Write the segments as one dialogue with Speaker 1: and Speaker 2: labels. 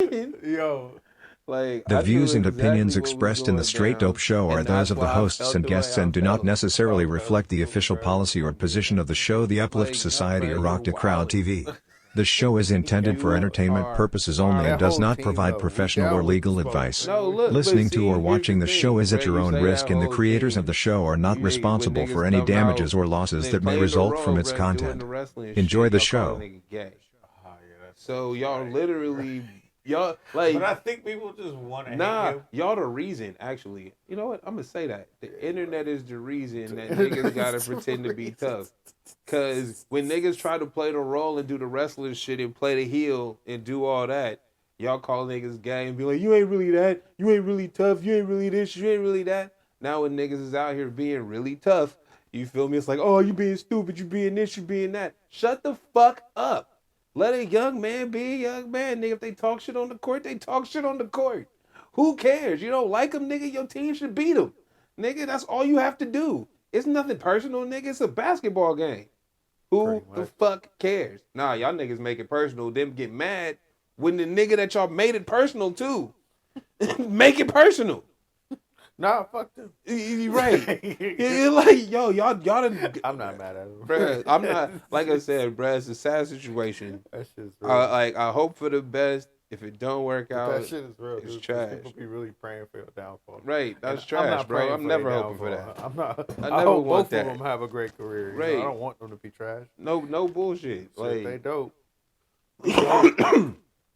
Speaker 1: Yo, like
Speaker 2: The
Speaker 1: I knew
Speaker 2: views and opinions
Speaker 1: exactly what was
Speaker 2: expressed in the
Speaker 1: going
Speaker 2: Straight Dope
Speaker 1: down,
Speaker 2: Show are
Speaker 1: and
Speaker 2: those
Speaker 1: that's
Speaker 2: of the
Speaker 1: why I
Speaker 2: hosts
Speaker 1: felt
Speaker 2: and
Speaker 1: the way
Speaker 2: guests
Speaker 1: I
Speaker 2: and do not
Speaker 1: felt.
Speaker 2: necessarily
Speaker 1: I felt
Speaker 2: reflect the
Speaker 1: too,
Speaker 2: official
Speaker 1: bro.
Speaker 2: policy or position of the show, The Uplift
Speaker 1: Like, nah,
Speaker 2: Society,
Speaker 1: bro,
Speaker 2: or
Speaker 1: you're
Speaker 2: Rock the Crowd
Speaker 1: wildin'.
Speaker 2: TV. The show is intended for
Speaker 1: You
Speaker 2: entertainment
Speaker 1: are
Speaker 2: purposes only and
Speaker 1: wild.
Speaker 3: That
Speaker 2: does
Speaker 3: whole
Speaker 2: not
Speaker 3: team,
Speaker 2: provide
Speaker 3: though, we
Speaker 2: professional or
Speaker 3: down with the
Speaker 2: legal
Speaker 3: smoke,
Speaker 2: advice.
Speaker 1: No,
Speaker 3: nigga.
Speaker 1: look, but
Speaker 2: Listening to or
Speaker 1: see, here's the
Speaker 2: watching the show
Speaker 1: thing,
Speaker 2: is
Speaker 1: bro.
Speaker 2: at your
Speaker 1: You
Speaker 2: own
Speaker 1: say that
Speaker 2: risk, and the
Speaker 1: whole
Speaker 2: creators of the
Speaker 1: team,
Speaker 2: show are not
Speaker 1: when
Speaker 2: responsible for
Speaker 1: niggas
Speaker 2: any
Speaker 1: come
Speaker 2: damages
Speaker 1: out,
Speaker 2: or losses that may
Speaker 1: playing the
Speaker 2: result from
Speaker 1: role,
Speaker 2: its
Speaker 1: bro, doing
Speaker 2: content.
Speaker 1: the wrestling
Speaker 2: Enjoy
Speaker 1: shit,
Speaker 2: the
Speaker 1: y'all call a
Speaker 2: show.
Speaker 1: nigga gay.
Speaker 3: Oh, yeah, that's
Speaker 1: So y'all
Speaker 3: trash.
Speaker 1: literally, y'all
Speaker 3: But
Speaker 1: like,
Speaker 3: I think people just want to hate
Speaker 1: nah,
Speaker 3: him.
Speaker 1: y'all the reason. Actually, you know what? I'm gonna say that the
Speaker 3: Yeah,
Speaker 1: internet
Speaker 3: bro.
Speaker 1: is the reason
Speaker 3: The
Speaker 1: that niggas
Speaker 3: internet
Speaker 1: gotta
Speaker 3: is the
Speaker 1: pretend to be
Speaker 3: reason.
Speaker 1: tough. Cause when niggas try to play the role and do the wrestling shit and play the heel and do all that, y'all call niggas gay and be like, you ain't really that, you ain't really tough, you ain't really this, you ain't really that. Now when niggas is out here being really tough, you feel me? It's like, oh, you being stupid, you being this, you being that. Shut the fuck up. Let a young man be a young man, nigga. If they talk shit on the court, they talk shit on the court. Who cares? You don't like them, nigga, your team should beat them. Nigga, that's all you have to do. It's nothing personal, nigga. It's a basketball game.
Speaker 3: Pretty
Speaker 1: Who the
Speaker 3: much.
Speaker 1: fuck cares? Nah, y'all niggas make it personal, then get mad when the nigga that y'all made it personal to make it personal.
Speaker 3: Nah, fuck them.
Speaker 1: You right. You're like, yo, y'all done,
Speaker 3: I'm not mad at him.
Speaker 1: bruh. I'm not, like I said, bruh, it's a sad situation.
Speaker 3: That shit's real.
Speaker 1: I hope for the best. If it don't work
Speaker 3: But that
Speaker 1: out,
Speaker 3: shit is real,
Speaker 1: it's
Speaker 3: dude. Because
Speaker 1: trash.
Speaker 3: people be really praying for your downfall.
Speaker 1: Right,
Speaker 3: And
Speaker 1: that's
Speaker 3: I'm
Speaker 1: trash,
Speaker 3: not
Speaker 1: bro.
Speaker 3: praying
Speaker 1: I'm
Speaker 3: for their
Speaker 1: never hoping for
Speaker 3: downfall.
Speaker 1: that.
Speaker 3: I'm not.
Speaker 1: I
Speaker 3: I
Speaker 1: never
Speaker 3: hope
Speaker 1: want
Speaker 3: both of
Speaker 1: that.
Speaker 3: them have a great career. You know, I
Speaker 1: Right.
Speaker 3: don't want them to be trash.
Speaker 1: No bullshit.
Speaker 3: Shit, they
Speaker 1: Like,
Speaker 3: dope. Be dope.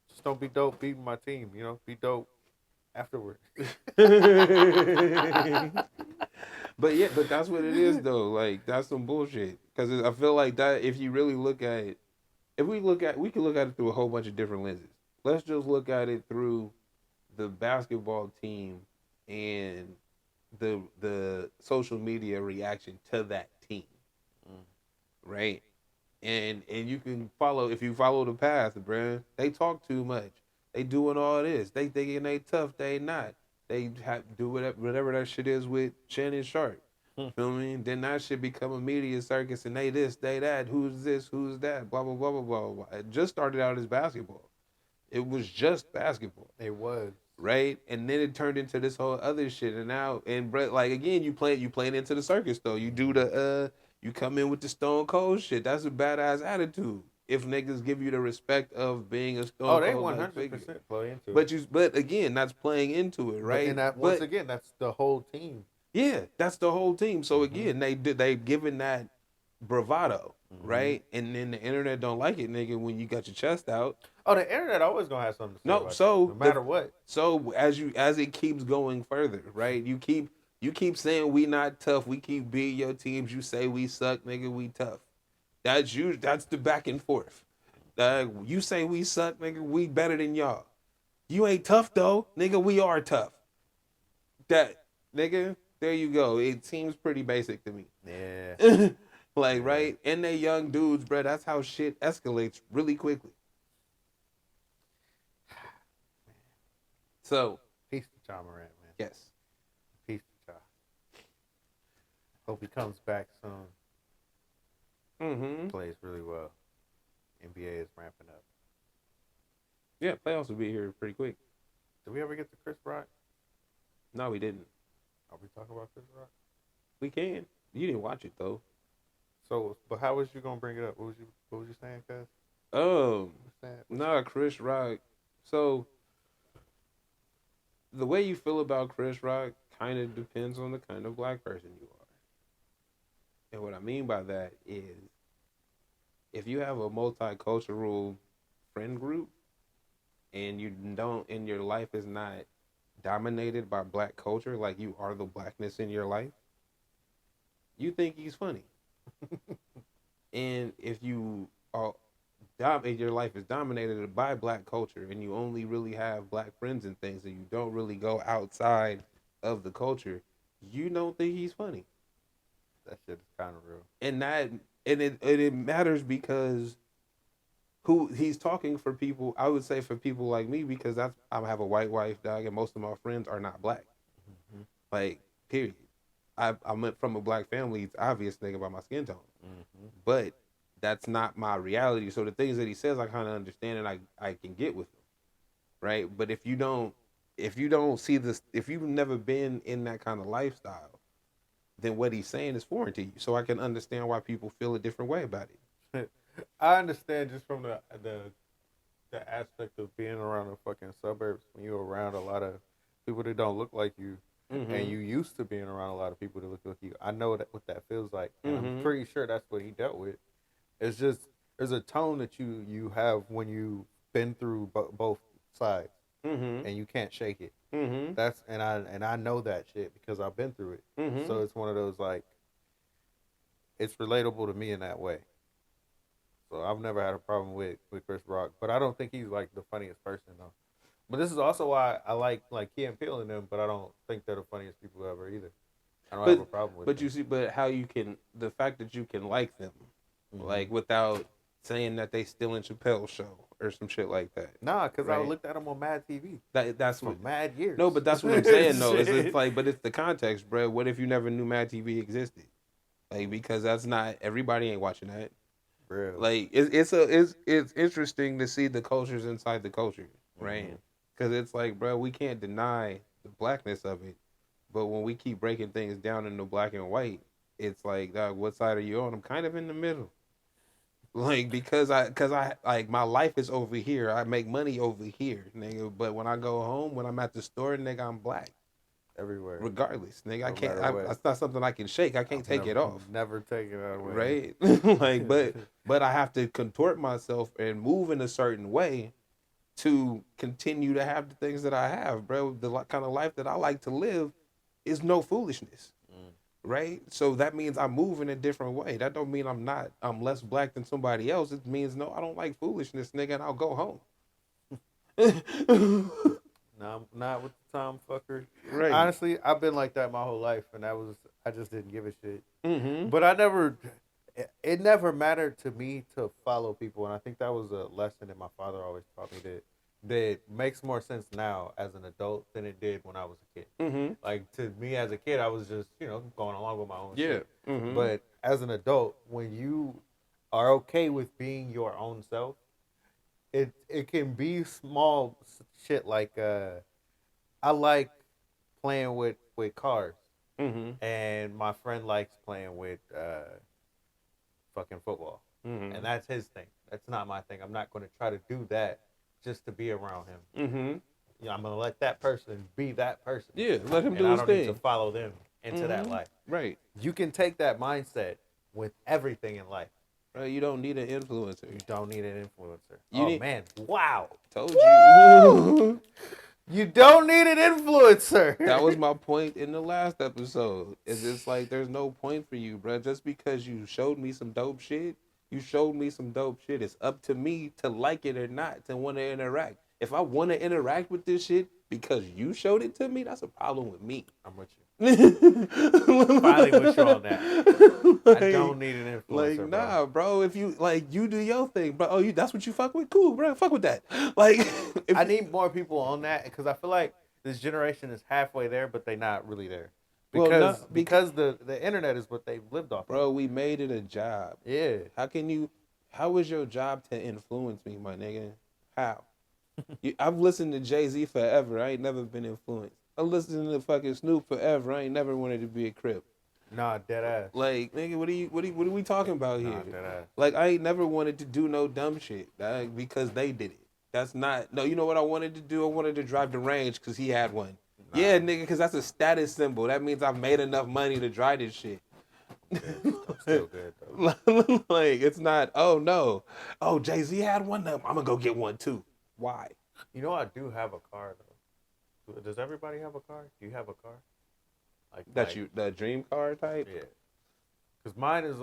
Speaker 3: Just don't be dope beating my team. You know, be dope afterward.
Speaker 1: but that's what it is though. Like, that's some bullshit. Because I feel like that if you really look at it, we can look at it through a whole bunch of different lenses. Let's just look at it through the basketball team and the social media reaction to that team, right? And you can follow if you follow the path, bruh. They talk too much. They doing all this. They thinking they tough. They not. They have do whatever that shit is with Shannon Sharp. Feel me? Then that shit become a media circus and they this, they that. Who's this? Who's that? Blah blah blah blah blah. Blah. It just started out as basketball. It was just basketball,
Speaker 3: It was.
Speaker 1: right? And then it turned into this whole other shit. And now, and like again, you playing into the circus though. You do you come in with the Stone Cold shit. That's a badass attitude. If niggas give you the respect of being a
Speaker 3: Oh,
Speaker 1: Stone
Speaker 3: they
Speaker 1: Cold like figure,
Speaker 3: 100% play into it.
Speaker 1: but again, that's playing into it,
Speaker 3: But
Speaker 1: right?
Speaker 3: and that once
Speaker 1: But
Speaker 3: again, that's the whole team.
Speaker 1: yeah, that's the whole team. So
Speaker 3: Mm-hmm.
Speaker 1: again, they given that bravado,
Speaker 3: Mm-hmm.
Speaker 1: right? And then the internet don't like it, nigga, when you got your chest out.
Speaker 3: Oh, the internet always gonna have something to say
Speaker 1: No,
Speaker 3: about you,
Speaker 1: so
Speaker 3: no matter what.
Speaker 1: so as it keeps going further, right? You keep saying we not tough. We keep beating your teams. You say we suck, nigga. We tough. That's you. That's the back and forth. You say we suck, nigga. We better than y'all. You ain't tough though, nigga. We are tough. That nigga. There you go. It seems pretty basic to me.
Speaker 3: Yeah.
Speaker 1: Like,
Speaker 3: Yeah.
Speaker 1: right? And they young dudes, bro. That's how shit escalates really quickly. So,
Speaker 3: Peace to John Morant, man.
Speaker 1: yes.
Speaker 3: Peace to John. Hope he comes back soon.
Speaker 1: Mm-hmm.
Speaker 3: Plays really well. NBA is ramping up.
Speaker 1: Yeah, playoffs will be here pretty quick.
Speaker 3: Did we ever get to Chris Rock?
Speaker 1: No, we didn't.
Speaker 3: Are we talking about Chris Rock?
Speaker 1: We can. You didn't watch it though.
Speaker 3: So, but how was you gonna bring it up? What was you saying, cuz? Saying?
Speaker 1: Nah, Chris Rock. So the way you feel about Chris Rock kind of depends on the kind of black person you are. And what I mean by that is if you have a multicultural friend group and you don't and your life is not dominated by black culture like you are the blackness in your life, you think he's funny. And if you are if your life is dominated by black culture and you only really have black friends and things and you don't really go outside of the culture, you don't think he's funny.
Speaker 3: That shit is kind of real.
Speaker 1: And it matters because who he's talking for people, I would say for people like me because I have a white wife, dog, and most of my friends are not black.
Speaker 3: Mm-hmm.
Speaker 1: Like, period. I'm from a black family. It's obvious thing about my skin tone,
Speaker 3: Mm-hmm.
Speaker 1: but that's not my reality. So the things that he says, I kind of understand and I can get with him. right? But if you don't see this, if you've never been in that kind of lifestyle, then what he's saying is foreign to you. So I can understand why people feel a different way about it.
Speaker 3: I understand just from the aspect of being around the fucking suburbs when you're around a lot of people that don't look like you, and you used to being around a lot of people that look like you. I know what that feels like, and I'm pretty sure that's what he dealt with. It's just there's a tone that you have when you've been through both sides, and you can't shake it. That's and I know that shit because I've been through it. So it's one of those like it's relatable to me in that way. So I've never had a problem with Chris Rock, but I don't think he's like the funniest person though. But this is also why I like Key and Peele and them, but I don't think they're the funniest people ever either. I don't have a problem with.
Speaker 1: But them. You see, but how you can the fact that you can like them, like without saying that they still in Chappelle's show or some shit like that.
Speaker 3: Nah, because I looked at them on Mad TV.
Speaker 1: That's
Speaker 3: for
Speaker 1: what
Speaker 3: mad years.
Speaker 1: No, but that's what I'm saying though. It's like, but it's the context, bro. What if you never knew Mad TV existed? Like because that's not everybody ain't watching that.
Speaker 3: Bro.
Speaker 1: Like it's interesting to see the cultures inside the culture, right? Because it's like, bro, we can't deny the blackness of it, but when we keep breaking things down into black and white, it's like, dog, what side are you on? I'm kind of in the middle. Like because I like my life is over here. I make money over here, nigga. But when I go home, when I'm at the store, nigga, I'm black.
Speaker 3: Everywhere.
Speaker 1: Regardless, nigga, I can't. That's not something I can shake. I can't take it off.
Speaker 3: Never take it out away.
Speaker 1: Right? Like, but I have to contort myself and move in a certain way to continue to have the things that I have, bro. The kind of life that I like to live is no foolishness. Right? So that means I move in a different way. That don't mean I'm less black than somebody else. It means no, I don't like foolishness, nigga, and I'll go home.
Speaker 3: No, I'm not with the Tom fucker.
Speaker 1: Right.
Speaker 3: Honestly, I've been like that my whole life, and I just didn't give a shit. But it never mattered to me to follow people, and I think that was a lesson that my father always taught me that makes more sense now as an adult than it did when I was a kid. Like to me as a kid, I was just going along with my own shit. But as an adult, when you are okay with being your own self, it can be small shit like I like playing with cars, and my friend likes playing with fucking football, and that's his thing. That's not my thing. I'm not going to try to do that just to be around him. I'm going to let that person be that person.
Speaker 1: Yeah, let him do his thing.
Speaker 3: I don't need to follow them into that life.
Speaker 1: Right.
Speaker 3: You can take that mindset with everything in life.
Speaker 1: You don't need an influencer.
Speaker 3: You don't need an influencer. Man, wow.
Speaker 1: Told you.
Speaker 3: You don't need an influencer.
Speaker 1: That was my point in the last episode. It's just like there's no point for you, bro. Just because you showed me some dope shit, it's up to me to like it or not, to want to interact. If I want to interact with this shit because you showed it to me, that's a problem with me.
Speaker 3: I'm with you. Finally with you on that. Like, I don't need an influencer.
Speaker 1: Like, nah, bro. If you you do your thing, bro. Oh, that's what you fuck with? Cool, bro. Fuck with that. Like,
Speaker 3: I need more people on that because I feel like this generation is halfway there, but they're not really there. Because the internet is what they've lived off.
Speaker 1: Bro, we made it a job.
Speaker 3: Yeah.
Speaker 1: How is your job to influence me, my nigga? How? I've listened to Jay-Z forever. I ain't never been influenced. I listened to fucking Snoop forever. I ain't never wanted to be a Crip.
Speaker 3: Nah, dead ass.
Speaker 1: Like, nigga, what are we talking about here?
Speaker 3: Nah, dead ass.
Speaker 1: Like, I ain't never wanted to do no dumb shit, because they did it. That's not. No, you know what I wanted to do? I wanted to drive the Range because he had one. Nah. Yeah, nigga, because that's a status symbol. That means I've made enough money to drive this shit.
Speaker 3: I'm still good though.
Speaker 1: Like, it's not. Oh no. Oh, Jay-Z had one. I'm gonna go get one too. Why?
Speaker 3: You know, I do have a car though. Does everybody have a car? Do you have a car?
Speaker 1: The dream car type?
Speaker 3: Yeah. Because mine is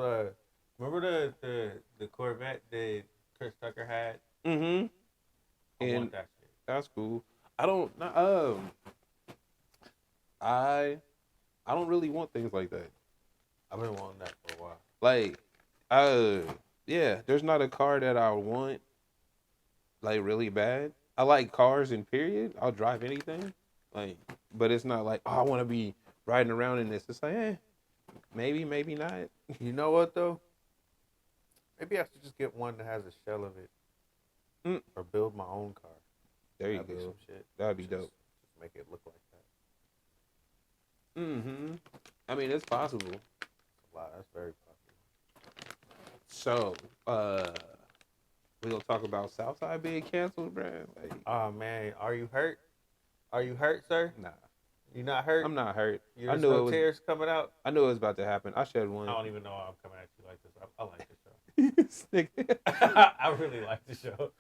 Speaker 3: remember the Corvette that Chris Tucker had?
Speaker 1: Mm-hmm.
Speaker 3: I want that shit.
Speaker 1: That's cool. I don't really want things like that.
Speaker 3: I've been wanting that for a while.
Speaker 1: Like, yeah, there's not a car that I want like really bad. I like cars in period. I'll drive anything. Like, but it's not like, oh, I want to be riding around in this. It's like, maybe not.
Speaker 3: You know what though? Maybe I should just get one that has a shell of it, or build my own car.
Speaker 1: There you
Speaker 3: That'd be
Speaker 1: go.
Speaker 3: some shit.
Speaker 1: That'd be dope.
Speaker 3: Just make it look like that.
Speaker 1: Mm-hmm. I mean, it's possible.
Speaker 3: Wow, that's very
Speaker 1: So,
Speaker 3: possible.
Speaker 1: we gonna talk about Southside being canceled, bro? Like,
Speaker 3: Oh man, are you hurt? Are you hurt, sir?
Speaker 1: nah,
Speaker 3: You not hurt?
Speaker 1: I'm not hurt.
Speaker 3: There's no tears coming out.
Speaker 1: I knew it was about to happen. I shed one.
Speaker 3: I don't even know why I'm coming at you like this. I like the show. I really like the show.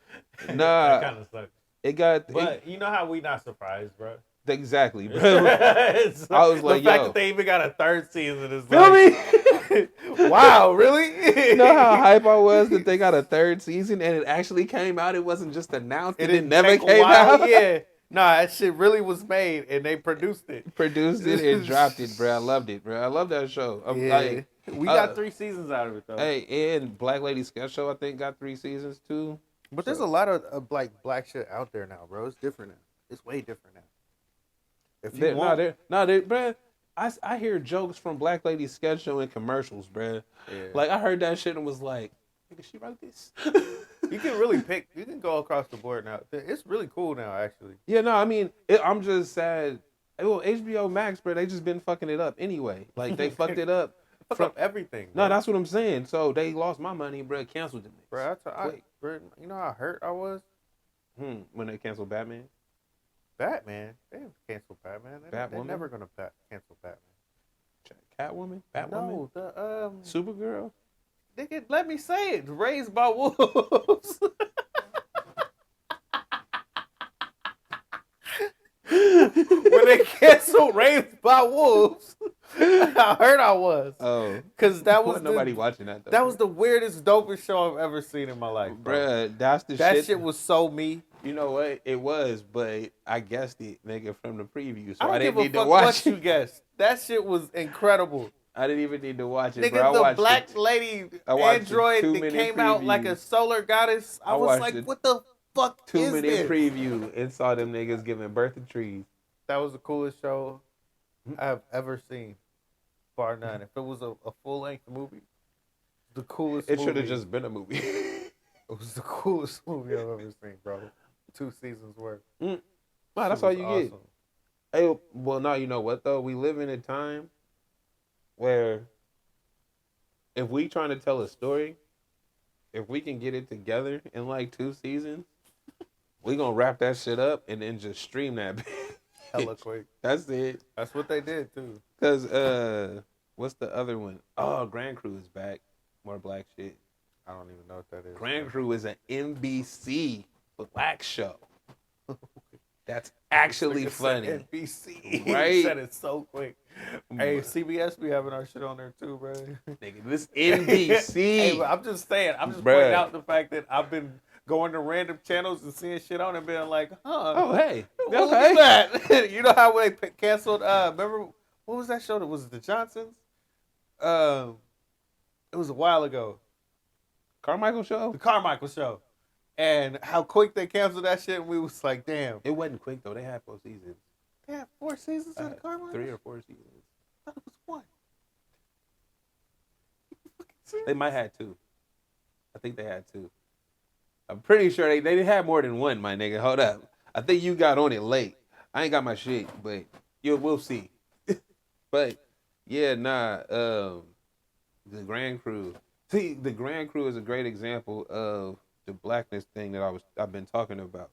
Speaker 1: Nah,
Speaker 3: that kind of sucks.
Speaker 1: It got.
Speaker 3: But you know how we not surprised, bro.
Speaker 1: Exactly, bro.
Speaker 3: I
Speaker 1: was like,
Speaker 3: the fact
Speaker 1: yo,
Speaker 3: that they even got a third season is
Speaker 1: feel
Speaker 3: like,
Speaker 1: me?
Speaker 3: Wow, really?
Speaker 1: You know how hype I was that they got a third season and it actually came out. It wasn't just announced. It never came out.
Speaker 3: Yeah. Nah, that shit really was made and they produced it.
Speaker 1: Produced it and dropped it, bro. I loved it, bro. I love that show.
Speaker 3: Yeah. We got 3 seasons out of it though.
Speaker 1: Hey, and Black Lady Sketch Show I think got 3 seasons too.
Speaker 3: But there's a lot of like black shit out there now, bro. It's different now. It's way different now. If you
Speaker 1: bro. I hear jokes from Black Lady Sketch Show in commercials, bro. Yeah. Like I heard that shit and was like, nigga, she wrote this.
Speaker 3: You can really pick. You can go across the board now. It's really cool now, actually.
Speaker 1: Yeah, no, I mean, I'm just sad. Well, HBO Max, bro, they just been fucking it up anyway. Like they fucked it up.
Speaker 3: From everything. Bro.
Speaker 1: No, that's what I'm saying. So they lost my money, bro. Canceled it.
Speaker 3: Bro, you know how hurt I was?
Speaker 1: When they canceled Batman?
Speaker 3: Batman? They didn't cancel Batman. They're never going to cancel Batman.
Speaker 1: Catwoman? Batwoman?
Speaker 3: No, the
Speaker 1: Supergirl?
Speaker 3: Nigga, let me say it. Raised by Wolves. When they canceled Raised by Wolves, how hurt I was.
Speaker 1: Oh,
Speaker 3: because that was
Speaker 1: nobody watching that. Though,
Speaker 3: that was the weirdest, dopest show I've ever seen in my life, bro.
Speaker 1: Bruh, that's the
Speaker 3: that
Speaker 1: shit.
Speaker 3: Shit was so me.
Speaker 1: You know what? It was, but I guessed it, nigga, from the preview, so
Speaker 3: I
Speaker 1: didn't need to
Speaker 3: watch
Speaker 1: watch
Speaker 3: it. You guessed. That shit was incredible.
Speaker 1: I didn't even need to watch it,
Speaker 3: Nigga,
Speaker 1: bro.
Speaker 3: the black lady android that came out like a solar goddess. I was like, what the fuck is this?
Speaker 1: 2-minute preview and saw them niggas giving birth to trees.
Speaker 3: That was the coolest show I've ever seen, bar none. If it was a full-length movie, the coolest
Speaker 1: It should have just been a movie.
Speaker 3: It was the coolest movie I've ever seen, bro. 2 seasons worth.
Speaker 1: Wow, that's all you get. Hey, well, now you know what, though? We live in a time where if we trying to tell a story, if we can get it together in like 2 seasons, we gonna wrap that shit up and then just stream that bitch.
Speaker 3: Hella quick.
Speaker 1: That's it.
Speaker 3: That's what they did too.
Speaker 1: Cause what's the other one? Oh, Grand Crew is back. More black shit.
Speaker 3: I don't even know what that is.
Speaker 1: Grand Crew is an NBC black show. That's actually funny.
Speaker 3: NBC,
Speaker 1: right?
Speaker 3: You said it so quick. Hey, CBS be having our shit on there too, bro.
Speaker 1: Nigga, this NBC.
Speaker 3: Hey, I'm just saying. I'm just pointing out the fact that I've been going to random channels and seeing shit on and being like, huh.
Speaker 1: Oh, hey.
Speaker 3: Well, look at that. You know how they canceled, remember, what was that show that was the Johnsons? It was a while ago.
Speaker 1: Carmichael Show?
Speaker 3: The Carmichael Show. And how quick they canceled that shit, and we was like, damn.
Speaker 1: It wasn't quick, though. They had 4 seasons.
Speaker 3: They had 4 seasons of the Carmichael?
Speaker 1: 3 or 4 seasons.
Speaker 3: I thought it was 1.
Speaker 1: They might have 2. I think they had 2. I'm pretty sure they had more than 1, my nigga. Hold up. I think you got on it late. I ain't got my shit, but we'll see. But yeah, the Grand Crew. See, the Grand Crew is a great example of the blackness thing that I've been talking about.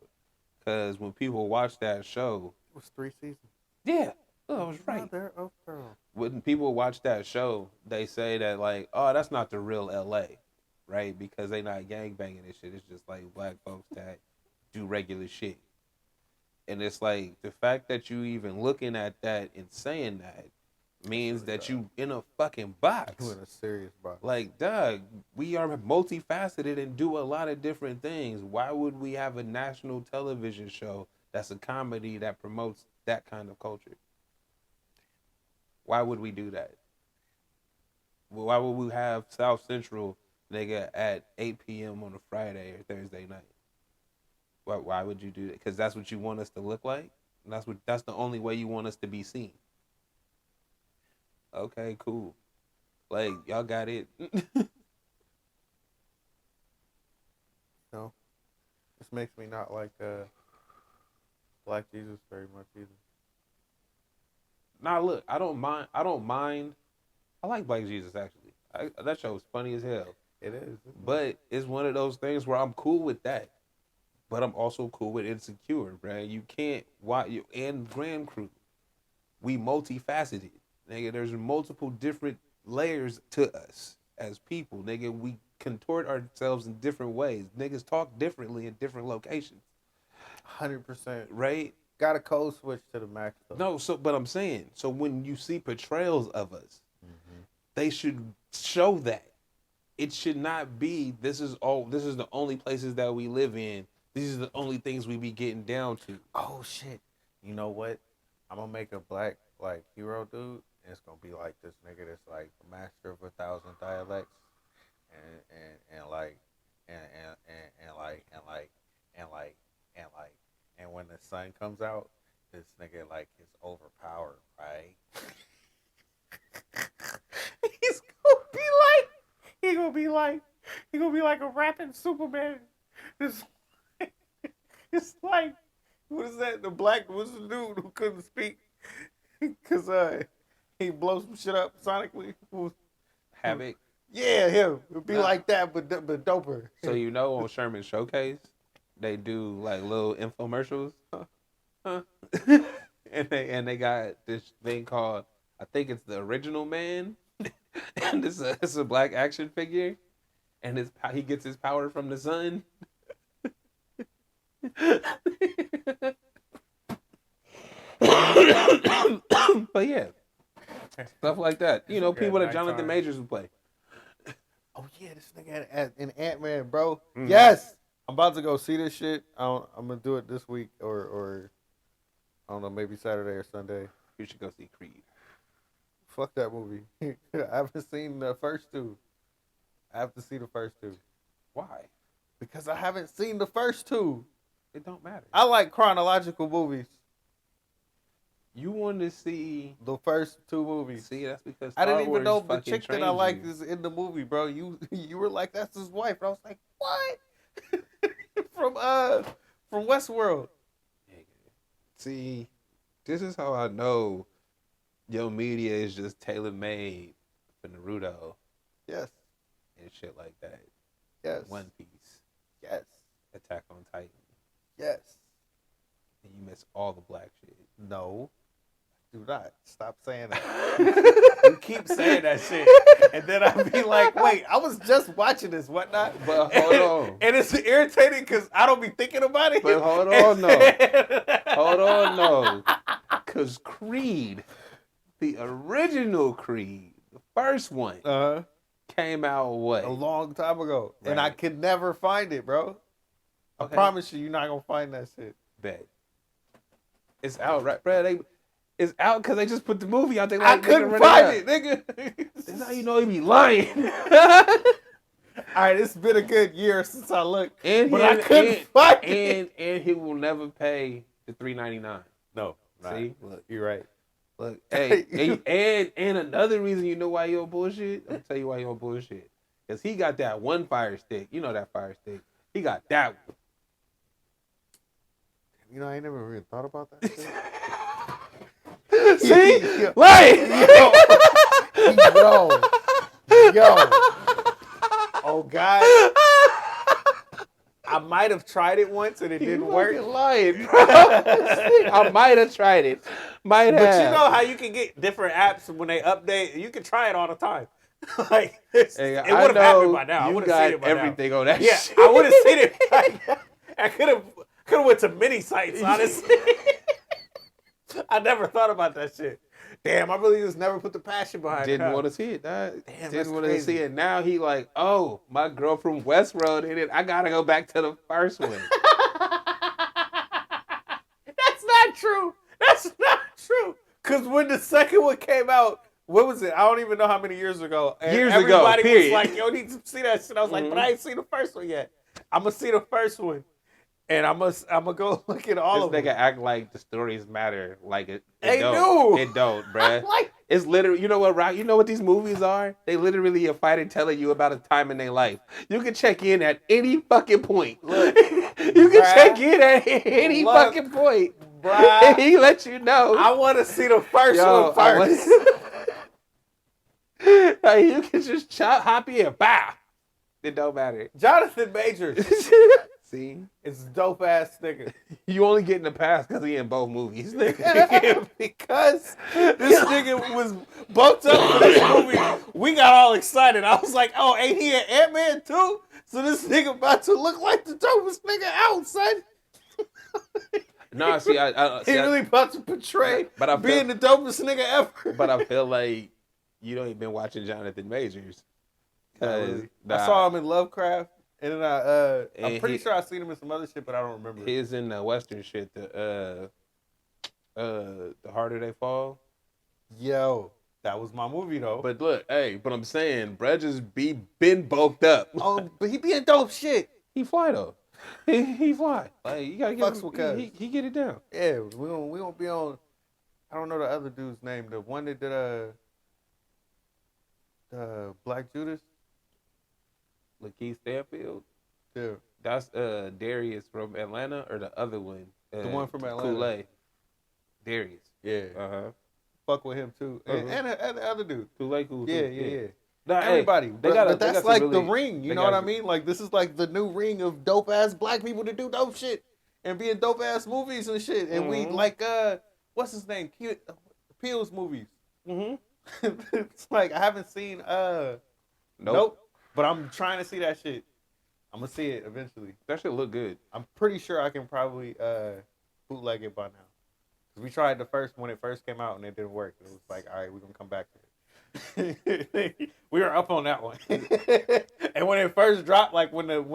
Speaker 1: Because when people watch that show,
Speaker 3: it was 3 seasons.
Speaker 1: Yeah, I was right.
Speaker 3: Mother of pearl.
Speaker 1: When people watch that show, they say that like, oh, that's not the real LA, right? Because they not gangbanging and shit. It's just like black folks that do regular shit. And it's like the fact that you even looking at that and saying that means that you in a fucking box.
Speaker 3: You in a serious box.
Speaker 1: Like, dog, we are multifaceted and do a lot of different things. Why would we have a national television show that's a comedy that promotes that kind of culture? Why would we do that? Why would we have South Central, nigga, at 8 p.m. on a Friday or Thursday night? Why would you do that? Because that's what you want us to look like? And that's the only way you want us to be seen. Okay, cool. Like, y'all got it.
Speaker 3: No. This makes me not like Black Jesus very much either.
Speaker 1: Nah, look, I don't mind. I like Black Jesus actually. That show is funny as hell.
Speaker 3: It is.
Speaker 1: But it's one of those things where I'm cool with that. But I'm also cool with Insecure, bro. You can't watch you and Grand Crew. We multifaceted, nigga. There's multiple different layers to us as people, nigga. We contort ourselves in different ways. Niggas talk differently in different locations.
Speaker 3: 100%.
Speaker 1: Right?
Speaker 3: Got a code switch to the max though.
Speaker 1: No, but I'm saying, so when you see portrayals of us, they should show that. It should not be this is the only places that we live in. These are the only things we be getting down to.
Speaker 3: Oh shit. You know what? I'm gonna make a black like hero dude, and it's gonna be like this nigga that's like the master of 1,000 dialects, and when the sun comes out, this nigga like is overpowered, right? He's gonna be like a rapping Superman. It's like, what is that? What's the dude who couldn't speak? Cause he blows some shit up sonically.
Speaker 1: Havoc.
Speaker 3: Yeah, him. It'd be like that, but doper.
Speaker 1: So you know on Sherman Showcase, they do like little infomercials. and they got this thing called, I think it's the Original Man. And it's a black action figure. And he gets his power from the sun. But yeah, stuff like that. You know, people that Jonathan Majors would play.
Speaker 3: Oh yeah, this nigga in Ant-Man, bro. Mm. Yes, I'm about to go see this shit. I'm gonna do it this week or I don't know, maybe Saturday or Sunday.
Speaker 1: You should go see Creed.
Speaker 3: Fuck that movie. I haven't seen the first two. I have to see the first two.
Speaker 1: Why?
Speaker 3: Because I haven't seen the first two.
Speaker 1: It don't matter.
Speaker 3: I like chronological movies.
Speaker 1: You want to see
Speaker 3: the first two movies.
Speaker 1: See, that's because
Speaker 3: I didn't even know the chick that I liked is in the movie, bro. You were like, that's his wife. And I was like, what? from Westworld.
Speaker 1: See, this is how I know your media is just tailor-made for Naruto.
Speaker 3: Yes.
Speaker 1: And shit like that.
Speaker 3: Yes.
Speaker 1: One Piece.
Speaker 3: Yes.
Speaker 1: Attack on Titan.
Speaker 3: Yes.
Speaker 1: And you miss all the black shit.
Speaker 3: No. Do not. Stop saying that. You keep saying that shit. And then I'll be like, wait, I was just watching this, whatnot.
Speaker 1: But hold on.
Speaker 3: And it's irritating because I don't be thinking about it.
Speaker 1: But hold on, no. Hold on, no. Because Creed, the original Creed, the first one, came out what?
Speaker 3: A long time ago. Right. And I could never find it, bro. Okay. I promise you're not going to find that shit.
Speaker 1: Bet. It's out, right, bro? It's out because they just put the movie out. They like,
Speaker 3: I couldn't find it, nigga.
Speaker 1: That's how you know he be lying.
Speaker 3: All right, it's been a good year since I looked, but I couldn't find it.
Speaker 1: And he will never pay the $3.99.
Speaker 3: No,
Speaker 1: see,
Speaker 3: look, you're right.
Speaker 1: Look, hey, and another reason you know why you're bullshit. I'm gonna tell you why you're bullshit. Cause he got that one fire stick. You know that fire stick. He got that one.
Speaker 3: You know, I ain't never really thought about that shit.
Speaker 1: See? Like,
Speaker 3: yo. Oh, God. I might have tried it once and it didn't work.
Speaker 1: You're lying, bro. I might have tried it. But
Speaker 3: you know how you can get different apps when they update? You can try it all the time. Like, it would have happened by now. I would have seen it by
Speaker 1: everything
Speaker 3: now.
Speaker 1: On that
Speaker 3: shit. I would have seen it by now. I could have went to many sites, honestly. I never thought about that shit. Damn, I really just never put the passion behind it.
Speaker 1: Didn't want to see it, dog. Damn, didn't want to see it. Now he like, oh, my girl from Westworld in it. I gotta go back to the first one.
Speaker 3: That's not true. That's not true. Because when the second one came out, what was it? I don't even know how many years ago. Everybody was like, yo, need to see that shit. I was like, but I ain't seen the first one yet. I'm going to see the first one. And I'm gonna go look at all of them.
Speaker 1: This nigga act like the stories matter. Like it
Speaker 3: they
Speaker 1: don't.
Speaker 3: do.
Speaker 1: It don't, bruh. It's literally, you know what these movies are? They literally are fighting telling you about a time in their life. You can check in at any fucking point. Look, you can check in at any fucking point.
Speaker 3: Bruh.
Speaker 1: He let you know.
Speaker 3: I want to see the first one first.
Speaker 1: Like, you can just hop in, bow. It don't matter.
Speaker 3: Jonathan Majors.
Speaker 1: See?
Speaker 3: It's dope ass nigga.
Speaker 1: You only get in the past because he in both movies. Nigga.
Speaker 3: Because this nigga was bumped up for this movie. We got all excited. I was like, oh, ain't he an Ant-Man too? So this nigga about to look like the dopest nigga out, son.
Speaker 1: Nah, see,
Speaker 3: he really about to portray being the dopest nigga ever.
Speaker 1: But I feel like you don't even been watching Jonathan Majors.
Speaker 3: I saw him in Lovecraft, and then I'm pretty sure I seen him in some other shit, but I don't remember.
Speaker 1: He's in the Western shit, the Harder They Fall.
Speaker 3: Yo, that was my movie though.
Speaker 1: But look, but I'm saying, Brad just been bulked up.
Speaker 3: Oh, but he be in dope shit.
Speaker 1: He fly though. He fly. Like, you gotta get him, he get it down.
Speaker 3: Yeah, we gonna be on. I don't know the other dude's name. The one that did Black Judas.
Speaker 1: Lakeith Stanfield.
Speaker 3: Yeah.
Speaker 1: That's Darius from Atlanta, or the other one.
Speaker 3: The one from Atlanta.
Speaker 1: Kool-Aid. Darius.
Speaker 3: Yeah. Fuck with him too. And the other dude.
Speaker 1: Kool-Aid cool.
Speaker 3: Yeah.
Speaker 1: Nah,
Speaker 3: everybody. But that's like really, the ring. You know what I mean? Like, this is like the new ring of dope ass black people to do dope shit and be in dope ass movies and shit. And we like what's his name? Peele's movies. It's like I haven't seen Nope. But I'm trying to see that shit. I'm gonna see it eventually.
Speaker 1: That shit look good.
Speaker 3: I'm pretty sure I can probably bootleg it by now. Cause we tried when it first came out and it didn't work. It was like, all right, we're gonna come back to it. We were up on that one. And when it first dropped, like when it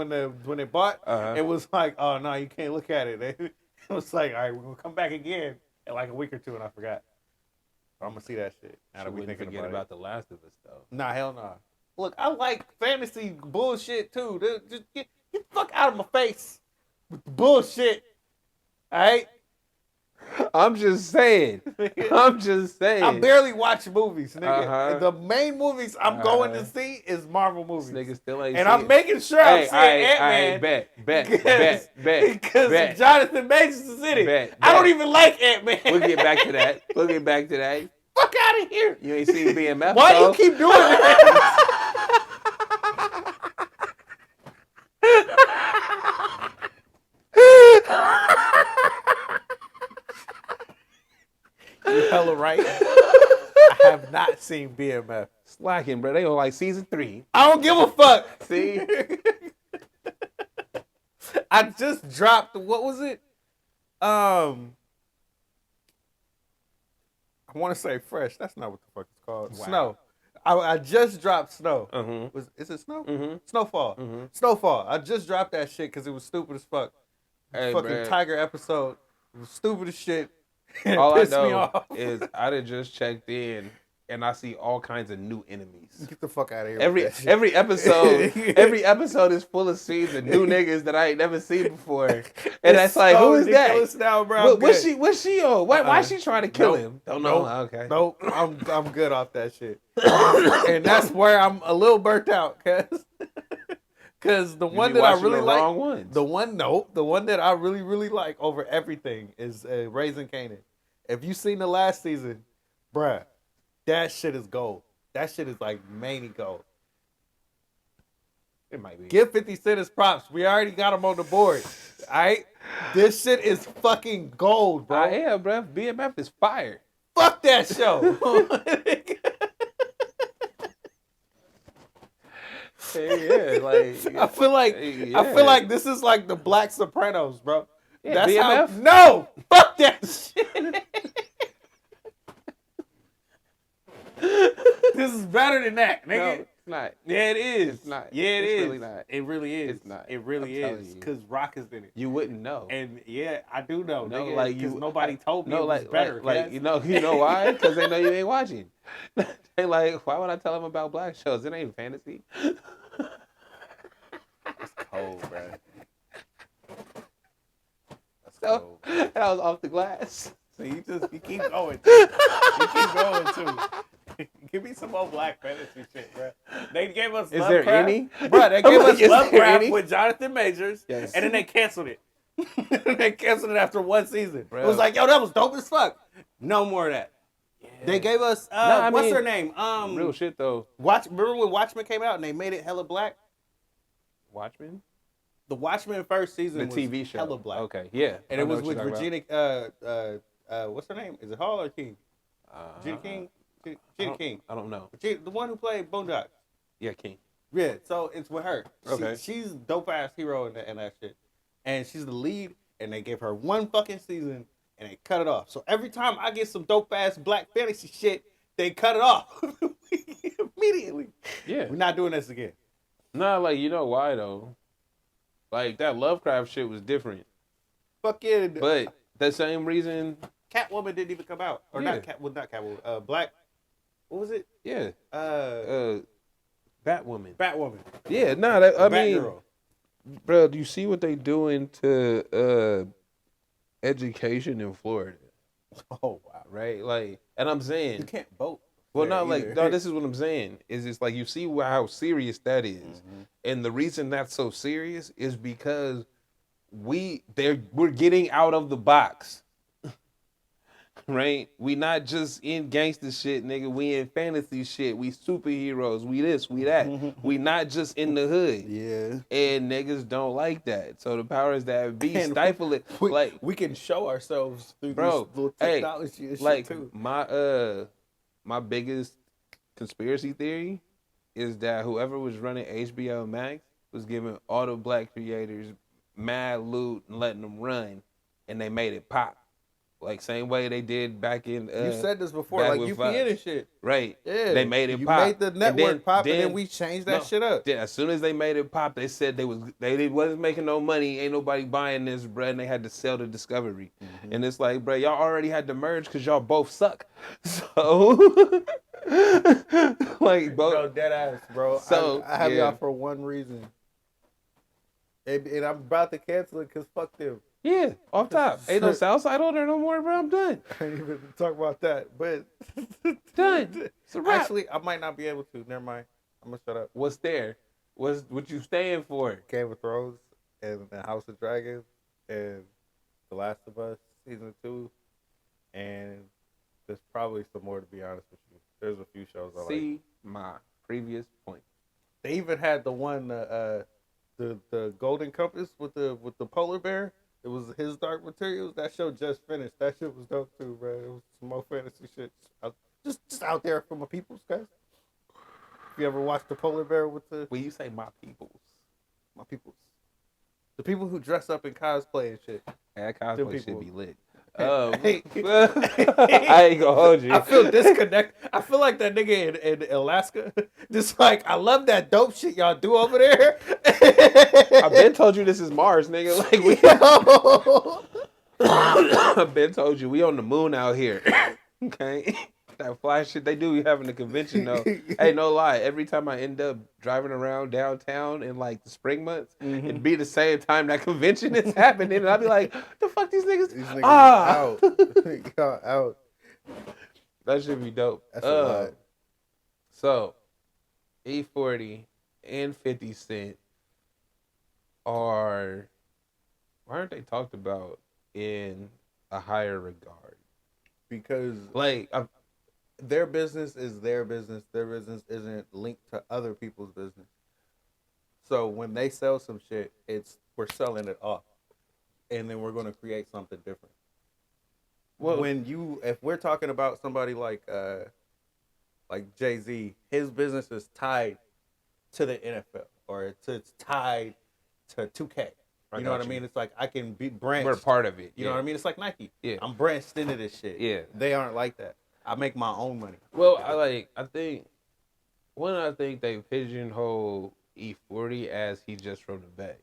Speaker 3: bought, it was like, oh no, you can't look at it. It was like, all right, we're gonna come back again in like a week or two, and I forgot. But I'm gonna see that shit. Now that we thinking about
Speaker 1: The Last of Us though.
Speaker 3: Nah, hell nah. Look, I like fantasy bullshit too. Just get the fuck out of my face with the bullshit. All right.
Speaker 1: I'm just saying. I
Speaker 3: barely watch movies, nigga. The main movies I'm going to see is Marvel movies.
Speaker 1: Nigga still ain't.
Speaker 3: And I'm making sure I'm seeing Ant-Man.
Speaker 1: Bet.
Speaker 3: Because Jonathan Majors is in it. I don't even like Ant-Man.
Speaker 1: We'll get back to that.
Speaker 3: Fuck out of here.
Speaker 1: You ain't seen BMF.
Speaker 3: Why do you keep doing that? You hella right. I have not seen BMF.
Speaker 1: Slacking, bro. They on like season 3.
Speaker 3: I don't give a fuck.
Speaker 1: See?
Speaker 3: I just dropped, what was it? I want to say Fresh. That's not what the fuck it's called. Wow. Snow. I just dropped Snow. Is it Snow? Snowfall. Snowfall. I just dropped that shit because it was stupid as fuck. Fucking Tiger episode. It was stupid as shit.
Speaker 1: All I know is I done just checked in and I see all kinds of new enemies.
Speaker 3: Get the fuck out of here.
Speaker 1: Every episode is full of scenes of new niggas that I ain't never seen before. And that's like, who is that?
Speaker 3: Now, bro.
Speaker 1: What's she on? Why is she trying to kill him? Don't know. Okay.
Speaker 3: Nope. I'm good off that shit. And that's where I'm a little burnt out, cause the one that I really like, the one that I really like over everything is Raising Kanan. If you seen the last season, bruh, that shit is gold. That shit is like many gold.
Speaker 1: It might be.
Speaker 3: Give 50 Cent his props. We already got him on the board. All right, this shit is fucking gold, bro.
Speaker 1: Yeah, bro. BMF is fire.
Speaker 3: Fuck that show. I feel like this is like the Black Sopranos, bro.
Speaker 1: Yeah,
Speaker 3: that's
Speaker 1: BMF?
Speaker 3: No, fuck that shit. This is better than that, nigga.
Speaker 1: No, it's not.
Speaker 3: Yeah, it is.
Speaker 1: It's not.
Speaker 3: Yeah, it
Speaker 1: it's
Speaker 3: is.
Speaker 1: Really not.
Speaker 3: It really is.
Speaker 1: It's not.
Speaker 3: It really is. Because Rock is in it.
Speaker 1: You wouldn't know.
Speaker 3: And yeah, I do know.
Speaker 1: No,
Speaker 3: nigga,
Speaker 1: like
Speaker 3: because nobody told me it was better.
Speaker 1: Like you know why? Because they know you ain't watching. They like, why would I tell them about black shows? It ain't fantasy.
Speaker 3: It's cold, bro.
Speaker 1: So, and I was off the glass.
Speaker 3: So you keep going. You keep going too. Give me some more black fantasy shit, bro. They gave us
Speaker 1: Is
Speaker 3: Lovecraft.
Speaker 1: there any?
Speaker 3: Bro, they gave us Lovecraft with Jonathan Majors, and then they canceled it. They canceled it after one season.
Speaker 1: Bro.
Speaker 3: It was like, yo, that was dope as fuck. No more of that. Yeah. They gave us what's her name?
Speaker 1: Real shit though.
Speaker 3: Remember when Watchmen came out and they made it hella black?
Speaker 1: Watchmen?
Speaker 3: The Watchmen first season
Speaker 1: The
Speaker 3: was
Speaker 1: TV show.
Speaker 3: hella black.
Speaker 1: Okay, yeah.
Speaker 3: And it was with Regina what's her name? Is it Hall or King? Regina King? Regina King.
Speaker 1: I don't know.
Speaker 3: The one who played Boondocks.
Speaker 1: Yeah, King.
Speaker 3: Yeah, so it's with her.
Speaker 1: Okay.
Speaker 3: She's dope ass hero in that shit. And she's the lead, and they gave her one fucking season, and they cut it off. So every time I get some dope ass black fantasy shit, they cut it off immediately.
Speaker 1: Yeah.
Speaker 3: We're not doing this again.
Speaker 1: Nah, like, you know why though? Like, that Lovecraft shit was different.
Speaker 3: Fucking.
Speaker 1: But the same reason.
Speaker 3: Catwoman didn't even come out. Or not Catwoman. Black. What was it?
Speaker 1: Yeah. Batwoman.
Speaker 3: Batwoman.
Speaker 1: Yeah, nah, I mean,
Speaker 3: Batgirl.
Speaker 1: bro, do you see what they doing to education in Florida?
Speaker 3: Oh, wow.
Speaker 1: Right? Like, and I'm saying.
Speaker 3: You can't vote.
Speaker 1: Well, no, like, no, this is what I'm saying. Is it's like you see how serious that is.
Speaker 3: Mm-hmm.
Speaker 1: And the reason that's so serious is because we're getting out of the box. Right? We not just in gangster shit, nigga. We in fantasy shit. We superheroes. We this, we that. We not just in the hood.
Speaker 3: Yeah.
Speaker 1: And niggas don't like that. So the powers that be stifle it. Like,
Speaker 3: we can show ourselves through
Speaker 1: bro,
Speaker 3: this little technology and
Speaker 1: like,
Speaker 3: shit too.
Speaker 1: My biggest conspiracy theory is that whoever was running HBO Max was giving all the black creators mad loot and letting them run, and they made it pop. Like, same way they did back in.
Speaker 3: You said this before, like UPN and shit.
Speaker 1: Right.
Speaker 3: Yeah.
Speaker 1: They made it
Speaker 3: you
Speaker 1: pop.
Speaker 3: You made the network pop, and then we changed that shit up.
Speaker 1: Then as soon as they made it pop, they said they wasn't making no money. Ain't nobody buying this, bro. And they had to sell the Discovery. Mm-hmm. And it's like, bro, y'all already had to merge because y'all both suck. So, like, both.
Speaker 3: Bro, dead ass, bro.
Speaker 1: So,
Speaker 3: I have y'all for one reason. And I'm about to cancel it because fuck them.
Speaker 1: Yeah, off top. Ain't no Southside on there no more, bro. I'm done.
Speaker 3: I ain't even talk about that, but
Speaker 1: done. It's a wrap.
Speaker 3: Actually, I might not be able to. Never mind. I'm gonna shut up.
Speaker 1: What's there? What you staying for?
Speaker 3: Game of Thrones and the House of Dragons and The Last of Us season 2, and there's probably some more, to be honest with you. There's a few shows I like.
Speaker 1: See my previous point.
Speaker 3: They even had the one the Golden Compass with the polar bear. It was his Dark Materials. That show just finished. That shit was dope too, bro. It was some more fantasy shit. Just out there for my peoples, guys. You ever watched the polar bear with the?
Speaker 1: When you say my peoples,
Speaker 3: the people who dress up in cosplay and shit.
Speaker 1: That cosplay should be lit.
Speaker 3: I
Speaker 1: ain't gonna hold you.
Speaker 3: I feel disconnected. I feel like that nigga in Alaska. Just like, I love that dope shit y'all do over there.
Speaker 1: I've been told you this is Mars, nigga. Like, I've been told you we on the moon out here. Okay. That fly shit they do, we having a convention though. Hey, no lie. Every time I end up driving around downtown in like the spring months, it'd be the same time that convention is happening, and I'd be like, "The fuck these niggas?
Speaker 3: Out, out."
Speaker 1: That should be dope.
Speaker 3: That's a lot.
Speaker 1: So, E40 and 50 Cent why aren't they talked about in a higher regard?
Speaker 3: Because
Speaker 1: like
Speaker 3: their business is their business. Their business isn't linked to other people's business. So when they sell some shit, we're selling it off, and then we're going to create something different. Well, if we're talking about somebody like Jay-Z, his business is tied to the NFL or it's tied to 2K. You know what I mean? It's like I can be branched.
Speaker 1: We're part of it.
Speaker 3: You know what I mean? It's like Nike.
Speaker 1: Yeah.
Speaker 3: I'm branched into this shit.
Speaker 1: Yeah.
Speaker 3: They aren't like that. I make my own money.
Speaker 1: Well, I think they pigeonhole E40 as he just from the Bay.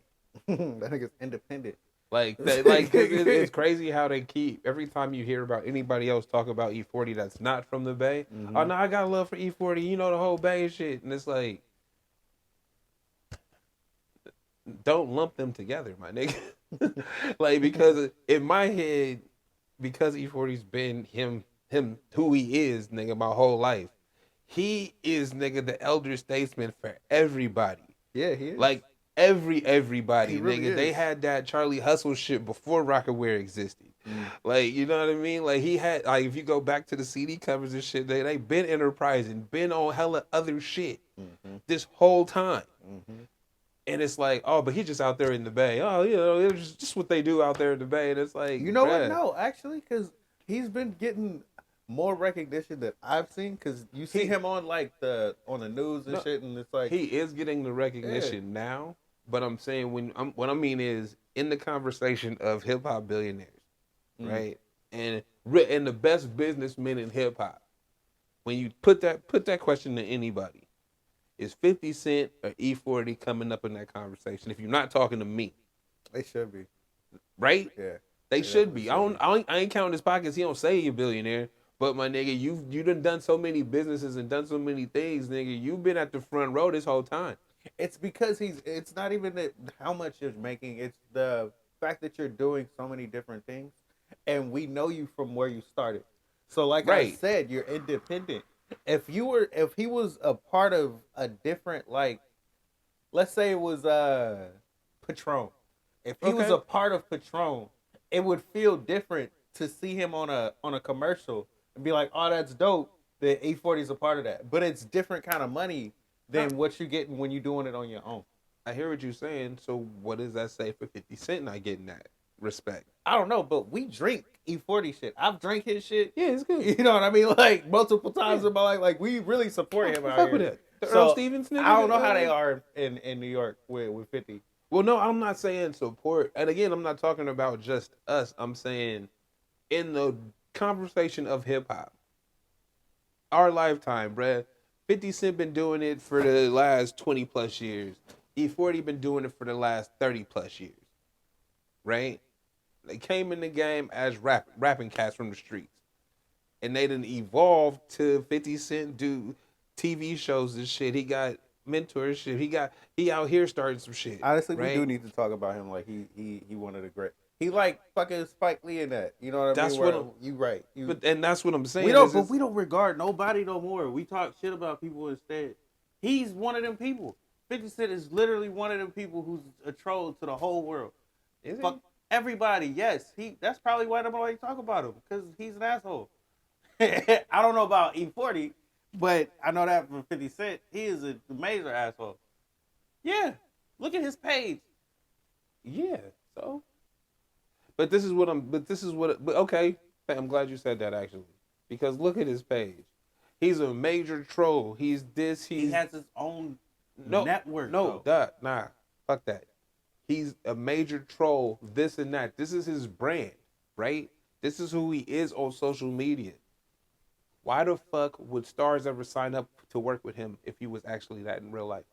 Speaker 3: That nigga's independent.
Speaker 1: It's crazy how they keep every time you hear about anybody else talk about E40 that's not from the Bay. Mm-hmm. Oh no, I got love for E40. You know the whole Bay and shit, and it's like, don't lump them together, my nigga. Like, because in my head, because E40's been him who he is, nigga, my whole life. He is, nigga, the elder statesman for everybody.
Speaker 3: Yeah, he is.
Speaker 1: Like, everybody,
Speaker 3: really
Speaker 1: nigga. They
Speaker 3: is.
Speaker 1: had that Charlie Hustle shit before Rockaware existed. Like, you know what I mean? Like, he had, like, if you go back to the CD covers and shit, they been enterprising, been on hella other shit this whole time. And it's like, oh, but he's just out there in the Bay. Oh, you know, it's just what they do out there in the Bay. And it's like,
Speaker 3: You know what?
Speaker 1: bruh.
Speaker 3: No, actually, because he's been getting more recognition that I've seen. Because you see him on like on the news and shit, and it's like
Speaker 1: he is getting the recognition now. But I'm saying what I mean is in the conversation of hip hop billionaires, right? And the best businessmen in hip hop. When you put that question to anybody, is 50 Cent or E40 coming up in that conversation? If you're not talking to me,
Speaker 3: they should be,
Speaker 1: right?
Speaker 3: Yeah,
Speaker 1: they should be. I ain't counting his pockets. He don't say he a billionaire, but my nigga, you done so many businesses and done so many things, nigga. You've been at the front row this whole time.
Speaker 3: It's because it's not even how much you're making. It's the fact that you're doing so many different things, and we know you from where you started. So, like I said, you're independent. If he was a part of a different, like, let's say it was Patron. If he was a part of Patron, it would feel different to see him on a commercial and be like, oh, that's dope that E40 is a part of that. But it's different kind of money than what you're getting when you're doing it on your own.
Speaker 1: I hear what you're saying. So what does that say for 50 Cent not getting that respect?
Speaker 3: I don't know, but we drink E40 shit. I've drank his shit.
Speaker 1: Yeah, it's good.
Speaker 3: You know what I mean? Like multiple times in my life. Like we really support him out here.
Speaker 1: With the Earl Stevens nigga,
Speaker 3: I don't know how they are in New York with 50.
Speaker 1: Well, no, I'm not saying support. And again, I'm not talking about just us. I'm saying in the conversation of hip hop, our lifetime, bruh. 50 Cent been doing it for the last 20 plus years. E40 been doing it for the last 30 plus years. Right? They came in the game as rapping cats from the streets. And they didn't evolve to 50 Cent do TV shows and shit. He got mentorship. He out here starting some shit.
Speaker 3: Honestly,
Speaker 1: right?
Speaker 3: We do need to talk about him. Like he one of the great. He like fucking Spike Lee in that. You know what I mean? That's what you right.
Speaker 1: And that's what I'm saying.
Speaker 3: We don't regard nobody no more. We talk shit about people instead. He's one of them people. 50 Cent is literally one of them people who's a troll to the whole world.
Speaker 1: Is
Speaker 3: Fuck everybody. Yes, that's probably why nobody talk about him because he's an asshole. I don't know about E40, but I know that from 50 Cent, he is a major asshole. Yeah, look at his page.
Speaker 1: Yeah, so. But okay, I'm glad you said that actually. Because look at his page. He's a major troll. He has
Speaker 3: his own network.
Speaker 1: No, nah, fuck that. He's a major troll, this and that. This is his brand, right? This is who he is on social media. Why the fuck would stars ever sign up to work with him if he was actually that in real life?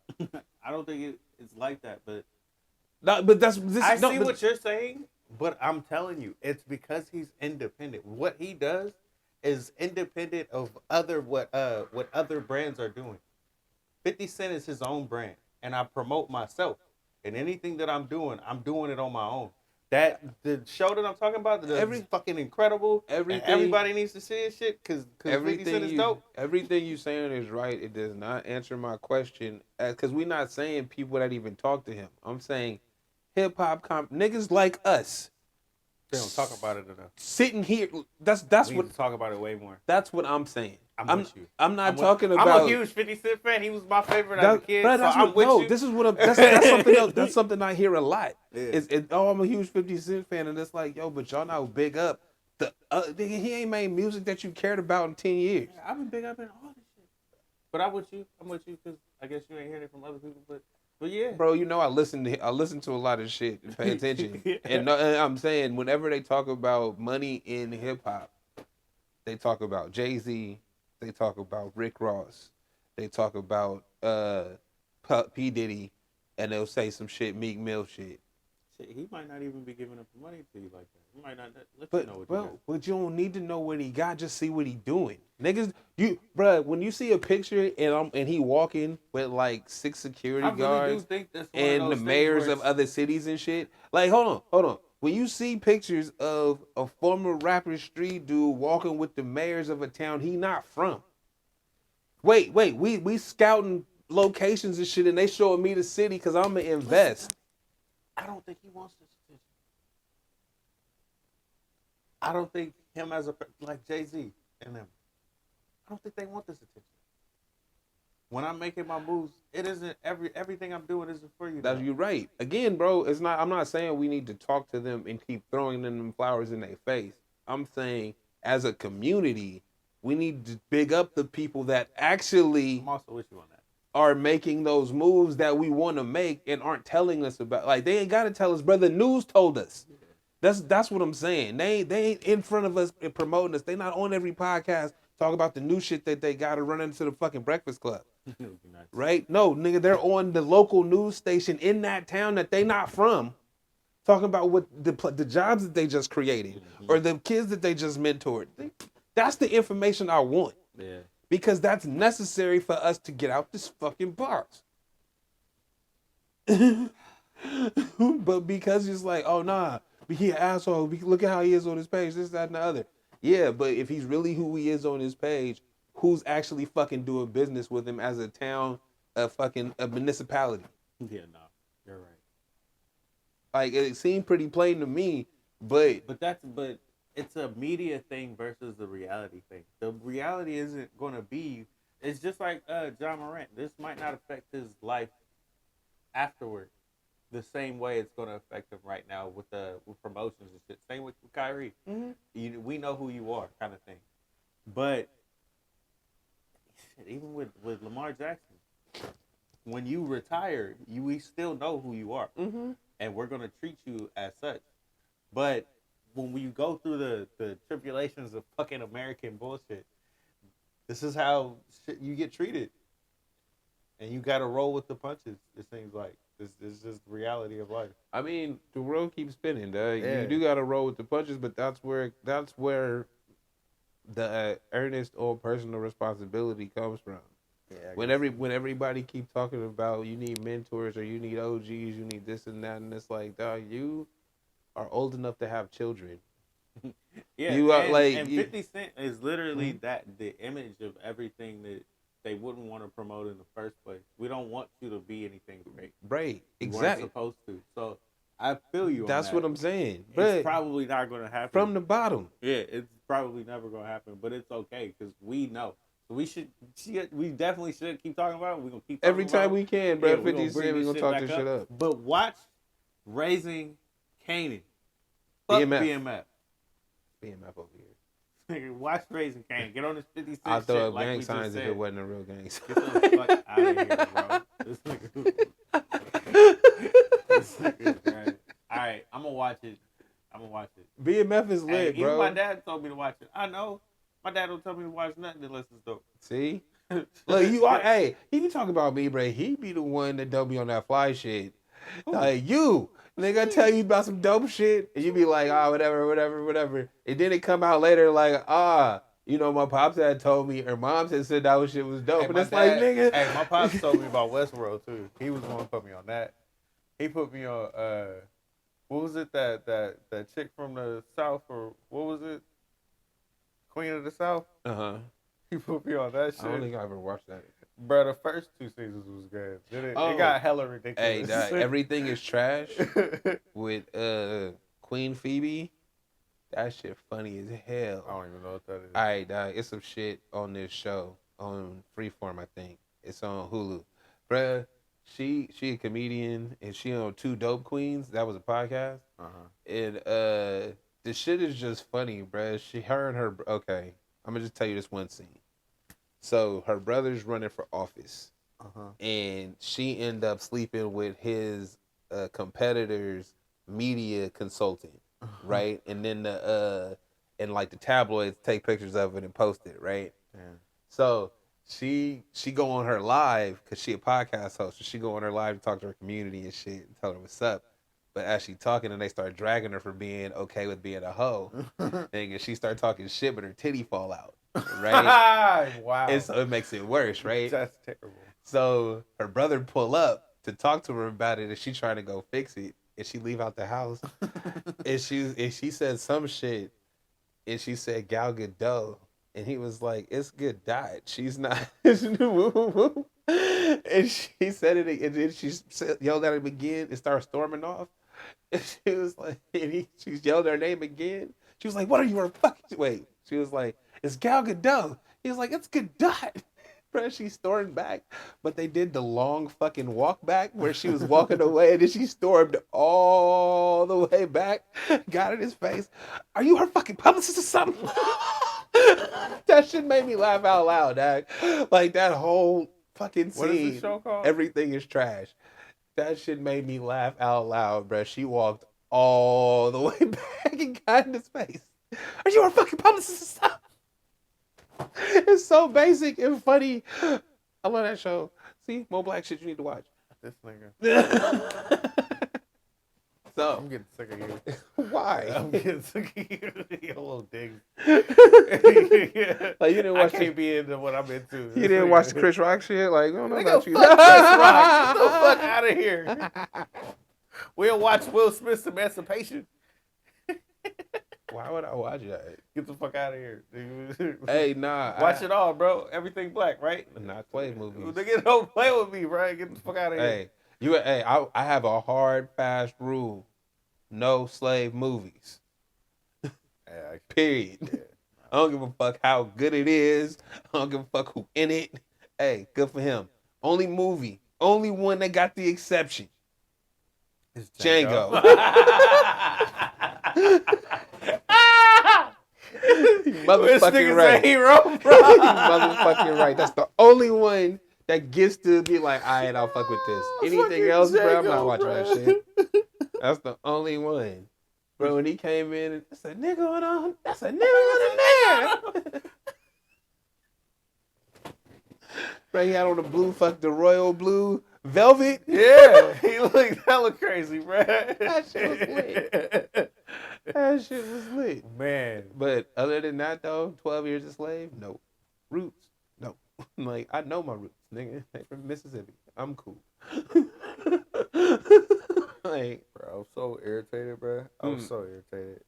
Speaker 3: I don't think it's like that, but
Speaker 1: no, but I
Speaker 3: see what you're saying. But I'm telling you, it's because he's independent. What he does is independent of what other brands are doing. 50 Cent is his own brand, and I promote myself. And anything that I'm doing it on my own. The show that I'm talking about, fucking incredible. Everybody needs to see his shit because 50 Cent is dope.
Speaker 1: Everything you saying is right. It does not answer my question because we're not saying people that even talk to him. I'm saying hip hop niggas like us.
Speaker 3: They don't talk about it enough.
Speaker 1: Sitting here, that's
Speaker 3: we
Speaker 1: what
Speaker 3: need to talk about it way more.
Speaker 1: That's what I'm saying.
Speaker 3: I'm with you.
Speaker 1: I'm not talking about.
Speaker 3: I'm a huge 50 Cent fan. He was my favorite as a kid. I'm with you.
Speaker 1: This is what that's something else. That's something I hear a lot. Yeah. I'm a huge 50 Cent fan, and it's like, yo, but y'all not big up. He ain't made music that you cared about in 10 years.
Speaker 3: Yeah, I've been big up in all this shit. But I'm with you because I guess you ain't hearing it from other people, but yeah,
Speaker 1: bro, you know I listen to a lot of shit and pay attention. and I'm saying whenever they talk about money in hip hop, they talk about Jay-Z, they talk about Rick Ross, they talk about P Diddy, and they'll say some shit Meek Mill shit.
Speaker 3: He might not even be giving up the money to you like that. He might not let you know what he got.
Speaker 1: But you don't need to know what he got. Just see what he doing. Niggas, when you see a picture and he walking with like 6 security guards and the mayors of other cities and shit. Like, hold on. When you see pictures of a former rapper street dude walking with the mayors of a town he not from. Wait, we scouting locations and shit, and they showing me the city because I'm gonna invest.
Speaker 3: I don't think he wants this attention. I don't think him as a like Jay-Z and them. I don't think they want this attention. When I'm making my moves, it isn't everything I'm doing isn't for you.
Speaker 1: That's you're right. Again, bro, it's not. I'm not saying we need to talk to them and keep throwing them flowers in their face. I'm saying as a community, we need to big up the people that actually
Speaker 3: I'm also with you on that.
Speaker 1: Are making those moves that we want to make and aren't telling us about. Like they ain't got to tell us, brother. News told us. That's what I'm saying. They ain't in front of us and promoting us. They not on every podcast talking about the new shit that they got to run into the fucking Breakfast Club. Right? No, nigga, they're on the local news station in that town that they not from, talking about what the jobs that they just created or the kids that they just mentored. That's the information I want.
Speaker 3: Yeah.
Speaker 1: Because that's necessary for us to get out this fucking box. But because it's like, oh nah, he an asshole. Look at how he is on his page, this, that, and the other. Yeah, but if he's really who he is on his page, who's actually fucking doing business with him as a town, a municipality?
Speaker 3: Yeah, no, you're right.
Speaker 1: Like it seemed pretty plain to me, but
Speaker 3: it's a media thing versus the reality thing. The reality isn't gonna be. It's just like John Morant. This might not affect his life afterward the same way it's gonna affect him right now with promotions and shit. Same with Kyrie. Mm-hmm. We know who you are, kind of thing. But shit, even with Lamar Jackson, when you retire, we still know who you are, and we're gonna treat you as such. But when we go through the tribulations of fucking American bullshit, this is how shit you get treated, and you got to roll with the punches. It seems like this is just the reality of life.
Speaker 1: I mean, the world keeps spinning, dog.
Speaker 3: Yeah.
Speaker 1: You do got to roll with the punches, but that's where the earnest or personal responsibility comes from.
Speaker 3: Yeah,
Speaker 1: when everybody keep talking about you need mentors or you need OGs, you need this and that, and it's like, dog, you are old enough to have children.
Speaker 3: Yeah,
Speaker 1: you are
Speaker 3: and 50 Cent is literally that the image of everything that they wouldn't want to promote in the first place. We don't want you to be anything great.
Speaker 1: Right,
Speaker 3: you
Speaker 1: exactly.
Speaker 3: weren't supposed to. So I feel you.
Speaker 1: That's
Speaker 3: on that.
Speaker 1: what I'm saying.
Speaker 3: It's
Speaker 1: but
Speaker 3: probably not going to happen
Speaker 1: from the bottom.
Speaker 3: Yeah, it's probably never going to happen, but it's okay because we know. So we definitely should keep talking about it. We're gonna keep talking
Speaker 1: every time we can, bro. 50 Cent, we're gonna talk this shit up.
Speaker 3: But watch Raising Kanan. Fuck BMF
Speaker 1: over here.
Speaker 3: Watch Raising Kanan. Get on this 50 Cent
Speaker 1: I'll throw
Speaker 3: shit
Speaker 1: up
Speaker 3: like
Speaker 1: gang
Speaker 3: we
Speaker 1: signs
Speaker 3: just
Speaker 1: if
Speaker 3: said.
Speaker 1: it wasn't a real gang sign.
Speaker 3: Get the fuck out of here, bro. This nigga is great. Alright, I'm gonna watch it.
Speaker 1: BMF is lit, bro.
Speaker 3: Even my dad told me to watch it. I know. My dad don't tell me to watch nothing unless it's dope.
Speaker 1: See? Look, you are, hey, he be talking about me, bro. He be the one that don't be on that fly shit. Like, you, nigga, tell you about some dope shit, and you be like, whatever. And then it come out later like, you know, my pops had told me, or mom had said that shit was dope. And it's like, nigga.
Speaker 3: Hey, my pops told me about Westworld, too. He was the one who put me on that. He put me on, what was it, that chick from the South, or what was it? Queen of the South?
Speaker 1: Uh-huh.
Speaker 3: He put me on that shit.
Speaker 1: I don't think I ever watched that.
Speaker 3: Bro, the first 2 seasons was good. It got hella ridiculous.
Speaker 1: Hey, everything is trash with Queen Phoebe. That shit funny as hell.
Speaker 3: I don't even know what that is.
Speaker 1: All right, dog, it's some shit on this show on Freeform, I think. It's on Hulu. Bruh, she a comedian, and she on Two Dope Queens. That was a podcast.
Speaker 3: Uh-huh.
Speaker 1: And the shit is just funny, bruh. Okay, I'm going to just tell you this one scene. So her brother's running for office, and she end up sleeping with his competitor's media consultant, right? And then and like the tabloids take pictures of it and post it, right?
Speaker 3: Yeah.
Speaker 1: So she go on her live because she a podcast host. So she go on her live to talk to her community and shit and tell her what's up. But as she talking, and they start dragging her for being okay with being a hoe, and she start talking shit, but her titty fall out. Right?
Speaker 3: Wow.
Speaker 1: And so it makes it worse, right?
Speaker 3: That's terrible.
Speaker 1: So her brother pull up to talk to her about it, and she trying to go fix it, and she leave out the house, and she said some shit, and she said Gal Gadot, and he was like, "It's good diet. She's not." And she said it, and then she yelled at him again and started storming off. And she was like, she yelled her name again. She was like, "What are you, a fucking wait?" She was like, "It's Gal Gadot." He was like, "It's Gadot." Bro, she stormed back, but they did the long fucking walk back where she was walking away, and then she stormed all the way back, got in his face. "Are you her fucking publicist or something?" That shit made me laugh out loud, dog. Like that whole fucking scene.
Speaker 3: What is this show called?
Speaker 1: Everything is trash. That shit made me laugh out loud, bro. She walked all the way back and got in his face. "Are you her fucking publicist or something?" It's so basic and funny. I love that show. See, more black shit you need to watch.
Speaker 3: This nigga.
Speaker 1: So
Speaker 3: I'm getting sick of you.
Speaker 1: Why?
Speaker 3: I'm getting sick of you. Your little digs.
Speaker 1: Like you didn't watch.
Speaker 3: I can't be into what I'm into.
Speaker 1: You didn't watch the Chris Rock shit. Like, I don't know about you.
Speaker 3: Fuck Chris Rock. Get the fuck out of here. We'll watch Will Smith's Emancipation.
Speaker 1: Why would I watch that?
Speaker 3: Get the fuck out of here.
Speaker 1: Hey, nah.
Speaker 3: Watch it all, bro. Everything black, right?
Speaker 1: Not play movies.
Speaker 3: Nigga, don't play with me, right? Get the fuck out of here.
Speaker 1: Hey, I have a hard, fast rule. No slave movies. Period.
Speaker 3: Yeah.
Speaker 1: I don't give a fuck how good it is. I don't give a fuck who in it. Hey, good for him. Only one that got the exception.
Speaker 3: It's
Speaker 1: Django. You motherfucking right.
Speaker 3: Hero, bro.
Speaker 1: You motherfucking right. That's the only one that gets to be like, all right, I'll fuck with this. Anything else, bro, I'm not watching that shit. That's the only one. Bro, when he came in, that's a nigga on a man. Bro, he had on the royal blue velvet.
Speaker 3: Yeah, he looked hella crazy, bro.
Speaker 1: That shit was lit. That shit was lit.
Speaker 3: Man.
Speaker 1: But other than that, though, 12 Years a Slave, no. Roots, no. Like, I know my roots, nigga. They from Mississippi. I'm cool. Like,
Speaker 3: bro, I'm so irritated, bro. I was so irritated.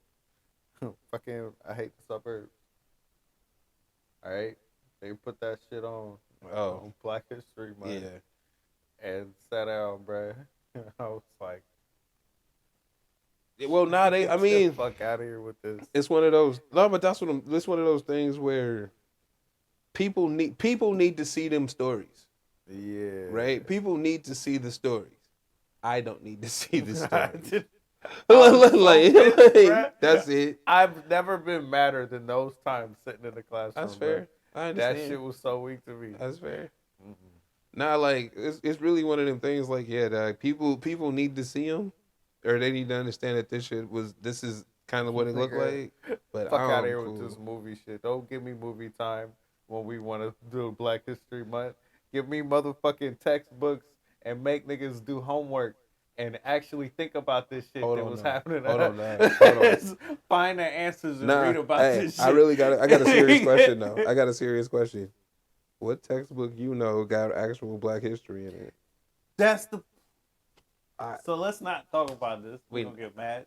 Speaker 3: Fucking, I hate the suburbs. All right? They put that shit on Black History Month.
Speaker 1: Yeah.
Speaker 3: And sat down, bro. I was like,
Speaker 1: well, nah, I mean,
Speaker 3: fuck out of here with this.
Speaker 1: It's one of those. No, but it's one of those things where people need to see them stories.
Speaker 3: Yeah.
Speaker 1: Right? People need to see the stories. I don't need to see the stories. Like, that's it.
Speaker 3: I've never been madder than those times sitting in the classroom.
Speaker 1: That's fair.
Speaker 3: Bro.
Speaker 1: I understand.
Speaker 3: That shit was so weak to me.
Speaker 1: That's fair. Nah, like it's really one of them things. Like, yeah, dog, people need to see them, or they need to understand that this is kind of what it looked like. But
Speaker 3: fuck out of here with this movie shit. Don't give me movie time when we want to do Black History Month. Give me motherfucking textbooks and make niggas do homework and actually think about this shit happening.
Speaker 1: Hold on.
Speaker 3: Find the answers and read about this shit.
Speaker 1: I got a serious question though. I got a serious question. What textbook you know got actual Black history in it?
Speaker 3: That's the. So let's not talk about this. We don't get mad.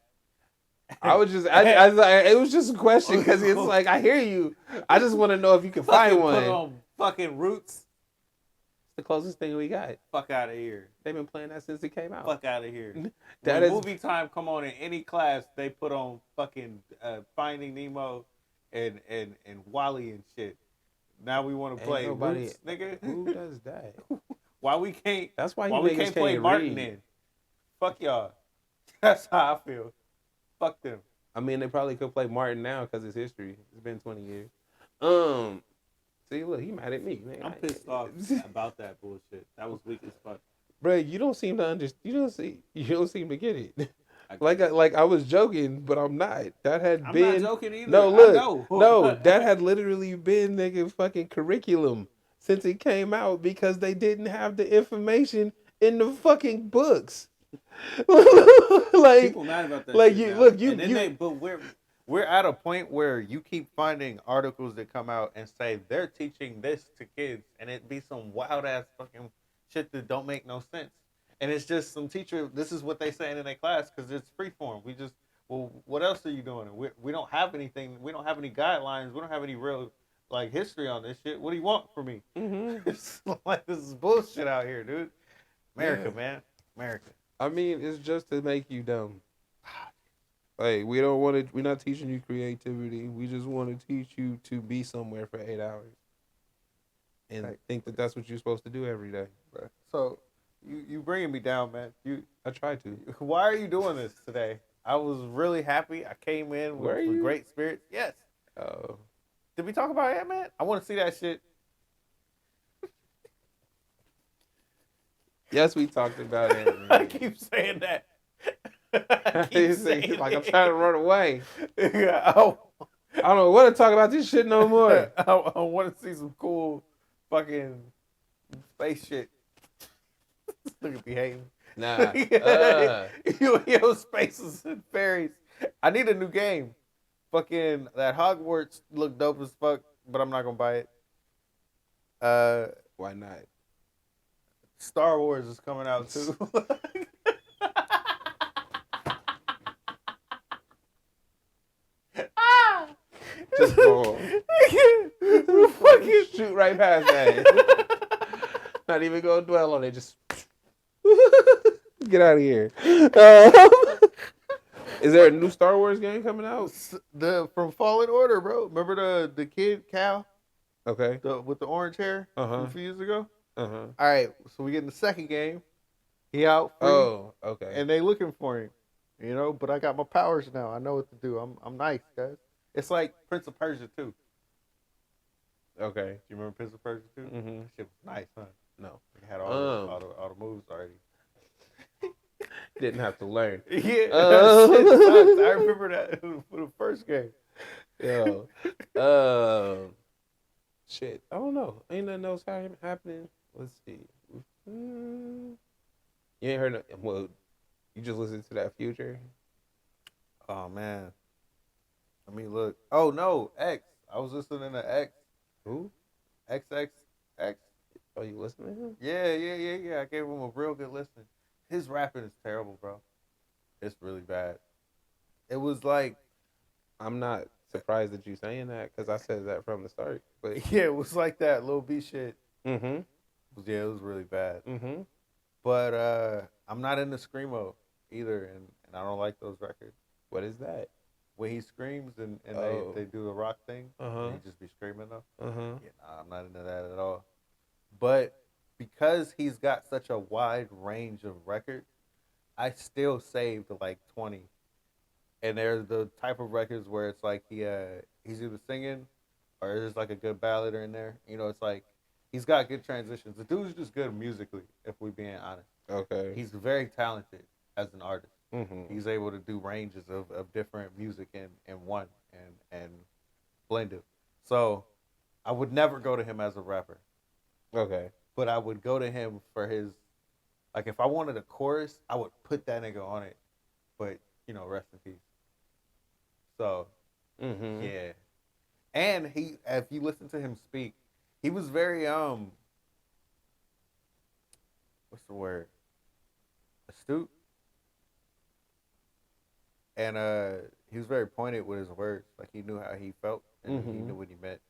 Speaker 1: I was just, it was just a question because it's like I hear you. I just want to know if you can find one.
Speaker 3: Put on fucking Roots.
Speaker 1: It's the closest thing we got.
Speaker 3: Fuck out of here.
Speaker 1: They've been playing that since it came out.
Speaker 3: Fuck out of here.
Speaker 1: When
Speaker 3: movie time come on in any class, they put on fucking Finding Nemo and Wally and shit. Now we want to play Roots, nigga.
Speaker 1: Who does that?
Speaker 3: Why we can't?
Speaker 1: That's why
Speaker 3: we can't play Martin then. Fuck y'all. That's how I feel. Fuck them.
Speaker 1: I mean, they probably could play Martin now because it's history. It's been 20 years. See, look, he mad at me. Man.
Speaker 3: I'm pissed off about that bullshit. That was weak as fuck.
Speaker 1: Bro, you don't seem to understand. You don't seem to get it. Like I was joking, but I'm not. That had
Speaker 3: I'm
Speaker 1: been.
Speaker 3: not joking either.
Speaker 1: No, look, no, that had literally been nigga fucking curriculum since it came out because they didn't have the information in the fucking books. Like
Speaker 3: people mad about that.
Speaker 1: Like
Speaker 3: but we're at a point where you keep finding articles that come out and say they're teaching this to kids, and it be some wild ass fucking shit that don't make no sense. And it's just some teacher, this is what they saying in their class because it's freeform. We just, well, what else are you doing? We don't have anything. We don't have any guidelines. We don't have any real like history on this shit. What do you want from me?
Speaker 1: Mm-hmm.
Speaker 3: It's like this is bullshit out here, dude. America,
Speaker 1: Yeah.
Speaker 3: man, America.
Speaker 1: I mean, it's just to make you dumb. Like we don't want to. We're not teaching you creativity. We just want to teach you to be somewhere for 8 hours and
Speaker 3: Right.
Speaker 1: think that that's what you're supposed to do every day.
Speaker 3: So you bringing me down, man.
Speaker 1: I try to.
Speaker 3: Why are you doing this today? I was really happy. I came in
Speaker 1: Were
Speaker 3: with
Speaker 1: you?
Speaker 3: great spirits. Yes.
Speaker 1: Oh.
Speaker 3: Did we talk about Ant-Man? I want to see that shit.
Speaker 1: Yes, we talked about it.
Speaker 3: I keep saying that. I keep saying
Speaker 1: like I'm trying to run away.
Speaker 3: Yeah,
Speaker 1: I don't know what to talk about this shit no more.
Speaker 3: I want to see some cool fucking space shit. Look at me hating.
Speaker 1: Nah.
Speaker 3: Yo, spaces and fairies. I need a new game. Fucking that Hogwarts look dope as fuck, but I'm not gonna buy it.
Speaker 1: Why not?
Speaker 3: Star Wars is coming out too.
Speaker 1: Just go.
Speaker 3: Fucking
Speaker 1: Shoot right past that. Not even gonna dwell on it. Just get out of here. Is there a new Star Wars game coming out?
Speaker 3: from Fallen Order, bro. Remember the kid Cal,
Speaker 1: Okay.
Speaker 3: with the orange hair
Speaker 1: Uh-huh.
Speaker 3: from a few years ago?
Speaker 1: Uh-huh.
Speaker 3: All right, so we get in the second game. He out free,
Speaker 1: Oh, okay.
Speaker 3: and they looking for him. You know, but I got my powers now. I know what to do. I'm nice, guys. It's like Prince of Persia 2.
Speaker 1: Okay.
Speaker 3: Do you remember Prince of Persia 2?
Speaker 1: Mm-hmm.
Speaker 3: That shit was nice, huh?
Speaker 1: No.
Speaker 3: It had all the moves already.
Speaker 1: Didn't have to learn.
Speaker 3: Yeah, that shit sucked. I remember that for the first game.
Speaker 1: Yo. Shit. I don't know. Ain't nothing else happening. Let's see. You ain't heard no, well, you just listened to that Future?
Speaker 3: Oh man. Let me look. Oh no, X. I was listening to X.
Speaker 1: Who?
Speaker 3: XX.
Speaker 1: Oh, you listening to him?
Speaker 3: Yeah. I gave him a real good listen. His rapping is terrible, bro. It's really bad. It was like,
Speaker 1: I'm not surprised that you saying that because I said that from the start. But
Speaker 3: yeah, it was like that Lil B shit.
Speaker 1: mm-hmm.
Speaker 3: Yeah, it was really bad.
Speaker 1: Mm-hmm.
Speaker 3: But I'm not into screamo either, and I don't like those records.
Speaker 1: What is that?
Speaker 3: When he screams and
Speaker 1: Oh.
Speaker 3: they do the rock thing,
Speaker 1: Uh-huh.
Speaker 3: and he just be screaming though.
Speaker 1: Uh-huh.
Speaker 3: Yeah, nah, I'm not into that at all. But because he's got such a wide range of records, I still saved like 20. And they're the type of records where it's like he's either singing or there's like a good ballad in there. You know, it's like he's got good transitions. The dude's just good musically, if we're being honest.
Speaker 1: Okay.
Speaker 3: He's very talented as an artist.
Speaker 1: Mm-hmm.
Speaker 3: He's able to do ranges of different music in one and blend it. So I would never go to him as a rapper,
Speaker 1: Okay.
Speaker 3: but I would go to him for his, like if I wanted a chorus, I would put that nigga on it. But, you know, rest in peace. So,
Speaker 1: Mm-hmm.
Speaker 3: yeah. And if you listen to him speak, he was very, what's the word? Astute. And he was very pointed with his words. Like he knew how he felt and he knew what he meant.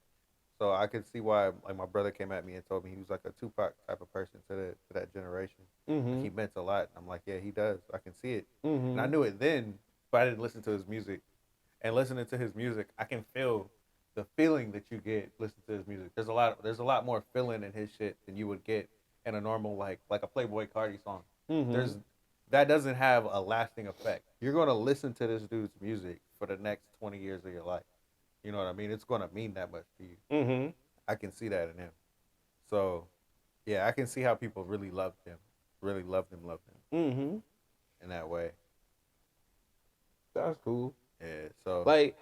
Speaker 3: So I could see why, like my brother came at me and told me he was like a Tupac type of person to that generation.
Speaker 1: Mm-hmm.
Speaker 3: Like, he meant a lot. I'm like, yeah, he does. I can see it.
Speaker 1: Mm-hmm.
Speaker 3: And I knew it then, but I didn't listen to his music. And listening to his music, I can feel the feeling that you get listening to his music. There's a lot more feeling in his shit than you would get in a normal like a Playboy Cardi song.
Speaker 1: Mm-hmm.
Speaker 3: That doesn't have a lasting effect. You're gonna listen to this dude's music for the next 20 years of your life. You know what I mean? It's gonna mean that much to you.
Speaker 1: Mm-hmm.
Speaker 3: I can see that in him. So, yeah, I can see how people really loved him,
Speaker 1: Mm-hmm.
Speaker 3: in that way.
Speaker 1: That's cool.
Speaker 3: Yeah. So,
Speaker 1: Like,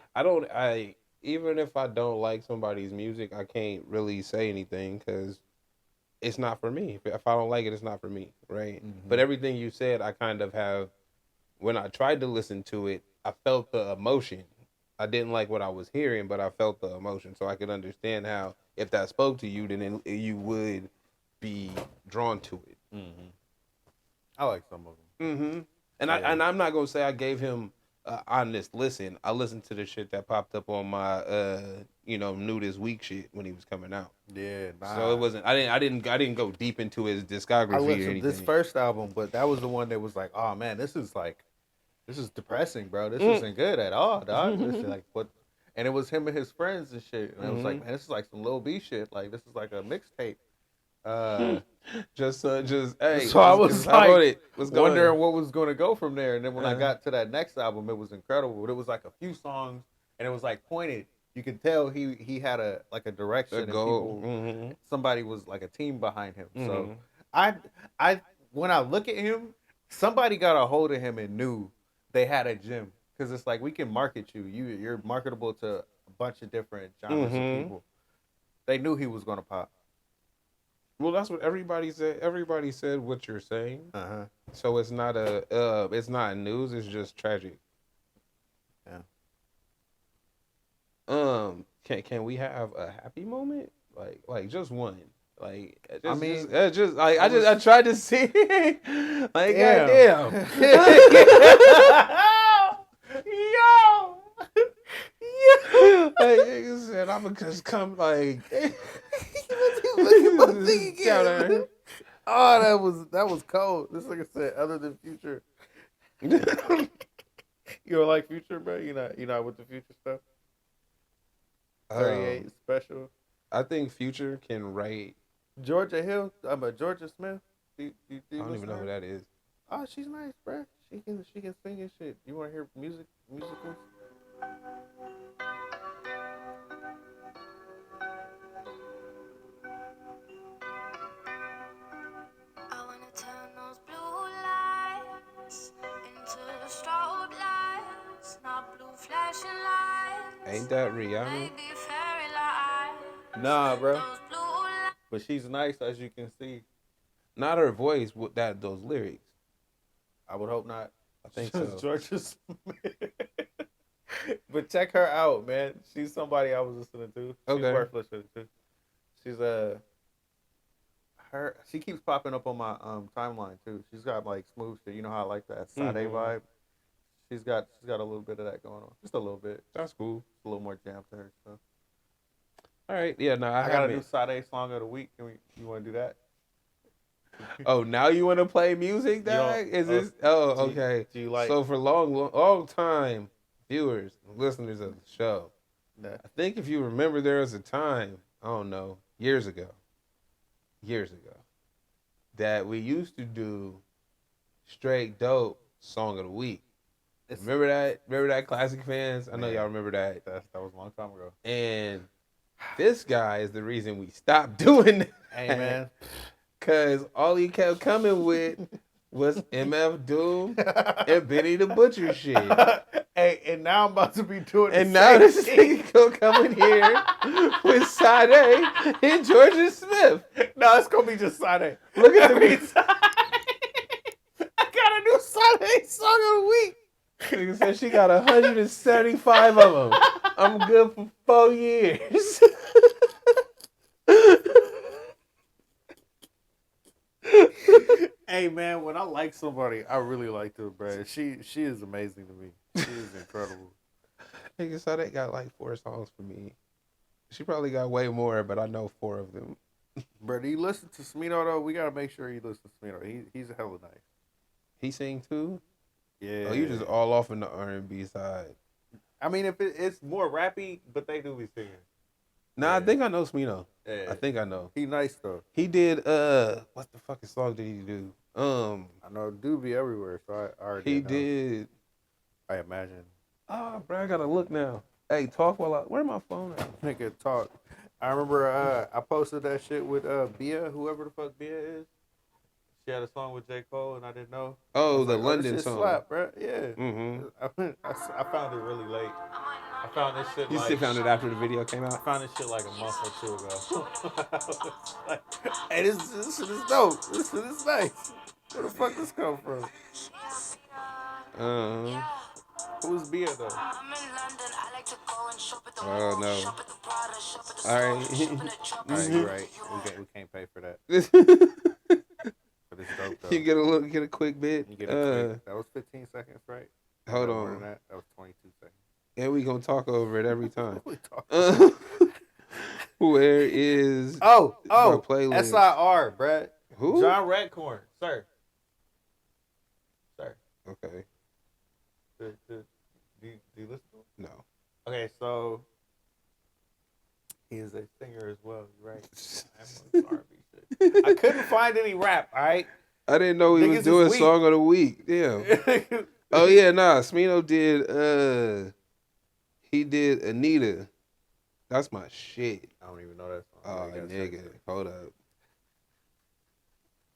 Speaker 1: even if I don't like somebody's music, I can't really say anything because it's not for me. If I don't like it, it's not for me, right?
Speaker 3: Mhm.
Speaker 1: But everything you said, I kind of have, when I tried to listen to it, I felt the emotion. I didn't like what I was hearing, but I felt the emotion. So I could understand how, if that spoke to you, then you would be drawn to it.
Speaker 3: I like some of them.
Speaker 1: Mm-hmm. And
Speaker 3: Yeah.
Speaker 1: I'm not going to say I gave him honest listen. I listened to the shit that popped up on my new this week shit when he was coming out.
Speaker 3: Yeah, nah.
Speaker 1: So it wasn't. I didn't go deep into his discography
Speaker 3: I
Speaker 1: or
Speaker 3: listened
Speaker 1: anything.
Speaker 3: to this first album, but that was the one that was like, oh man, this is depressing, bro. This isn't good at all, dog. This is like what. And it was him and his friends and shit. And it was like, man, this is like some Lil B shit. Like this is like a mixtape.
Speaker 1: Just hey.
Speaker 3: So I was like, wondering what was going to go from there. And then when I got to that next album, it was incredible. But it was like a few songs, and it was like pointed. You could tell he had a direction, and people, somebody was like a team behind him. So I when I look at him, somebody got a hold of him and knew they had a gym, because it's like we can market you. You're marketable to a bunch of different genres of people. They knew he was going to pop.
Speaker 1: Well, that's what everybody said. Everybody said what you're saying. So it's not it's not news. It's just tragic. Yeah. Can we have a happy moment? Like just one. Like I tried to see. Like goddamn. Yo. Like nigga said, I'ma just come like.
Speaker 3: Oh, that was cold. This nigga said, other than Future. You don't like Future, bro? You not with the Future stuff? 38 special.
Speaker 1: I think Future can write.
Speaker 3: Georgia Hill. Georgia Smith.
Speaker 1: I don't even know who that is.
Speaker 3: Oh, she's nice, bro. She can sing and shit. You want to hear musicals?
Speaker 1: Ain't that Rihanna?
Speaker 3: Nah, bro. But she's nice, as you can see.
Speaker 1: Not her voice, with those lyrics.
Speaker 3: I would hope not.
Speaker 1: I think so.
Speaker 3: Georgia Smith. But check her out, man. She's somebody I was listening to. She's worth listening to. She's she keeps popping up on my timeline too. She's got like smooth shit. You know how I like that Sade vibe. She's got a little bit of that going on. Just a little bit.
Speaker 1: That's cool.
Speaker 3: A little more jam to her stuff.
Speaker 1: All right. Yeah, no, I
Speaker 3: gotta do Sade song of the week. You wanna do that?
Speaker 1: Oh, now you want to play music, dog? Is this? Oh, okay.
Speaker 3: Do you like?
Speaker 1: So for long time viewers, listeners of the show, I think if you remember, there was a time, I don't know, years ago, that we used to do straight dope song of the week. Remember that? Remember that, classic fans? I know y'all remember that.
Speaker 3: That was a long time ago.
Speaker 1: And this guy is the reason we stopped doing that.
Speaker 3: Hey, man.
Speaker 1: Because all he kept coming with was MF Doom and Benny the Butcher shit.
Speaker 3: Hey, and now I'm about to be doing
Speaker 1: and now this nigga gonna come in here with Sade and Georgia Smith.
Speaker 3: No, it's gonna be just Sade.
Speaker 1: Look at me.
Speaker 3: I got a new Sade song of the week.
Speaker 1: Nigga said she got 175 of them. I'm good for 4 years.
Speaker 3: Hey man, when I like somebody, I really like them, bro. She is amazing to me. She is incredible.
Speaker 1: Nigga, so they got like 4 songs for me. She probably got way more, but I know 4 of them.
Speaker 3: Bro, do you listen to Smino though? We gotta make sure you listen to Smino. He's a hella nice.
Speaker 1: He sing too?
Speaker 3: Yeah.
Speaker 1: Oh, you just all off in the R&B side.
Speaker 3: I mean, if it's more rappy, but they do be singing.
Speaker 1: Nah, yeah. I think I know Smino.
Speaker 3: Yeah.
Speaker 1: I think I know.
Speaker 3: He nice though.
Speaker 1: He did what the fucking song did he do?
Speaker 3: I know Dude Be Everywhere, so I already
Speaker 1: He
Speaker 3: know.
Speaker 1: did.
Speaker 3: I imagine.
Speaker 1: Oh, bro, I gotta look now. Hey, talk while where my phone at?
Speaker 3: Nigga, talk. I remember I posted that shit with Bia, whoever the fuck Bia is. She had a song with J. Cole, and I didn't know.
Speaker 1: Oh, the
Speaker 3: like,
Speaker 1: London
Speaker 3: this shit
Speaker 1: song.
Speaker 3: slap, bro. Yeah.
Speaker 1: Mm-hmm.
Speaker 3: I found it really late. I found this shit.
Speaker 1: You still found it after the video came out?
Speaker 3: I found this shit like a month or 2 ago. Like, hey, this shit is dope. This shit is nice. Where the fuck this come from? Who's Bia though?
Speaker 1: Oh no. Alright.
Speaker 3: Alright, you're right. We can't pay for that. But it's dope though.
Speaker 1: You get a quick bit.
Speaker 3: You get a quick. That was 15 seconds, right?
Speaker 1: Hold
Speaker 3: More than
Speaker 1: on.
Speaker 3: that. That was 22 seconds.
Speaker 1: And we gonna talk over it every time.
Speaker 3: We talk-
Speaker 1: Where is my
Speaker 3: oh,
Speaker 1: playlist?
Speaker 3: SIR, Brad.
Speaker 1: Who?
Speaker 3: John Redcorn, sir.
Speaker 1: Okay.
Speaker 3: Do you listen to him?
Speaker 1: No.
Speaker 3: Okay, so he is a singer as well, right? I'm on R&B shit. I couldn't find any rap, all right?
Speaker 1: I didn't know he
Speaker 3: Niggas
Speaker 1: was doing
Speaker 3: is weak.
Speaker 1: Song of the Week. Damn. Oh yeah, nah. Smino did he did Anita. That's my shit.
Speaker 3: I don't even know that song.
Speaker 1: Oh
Speaker 3: Yeah,
Speaker 1: nigga. Hold up.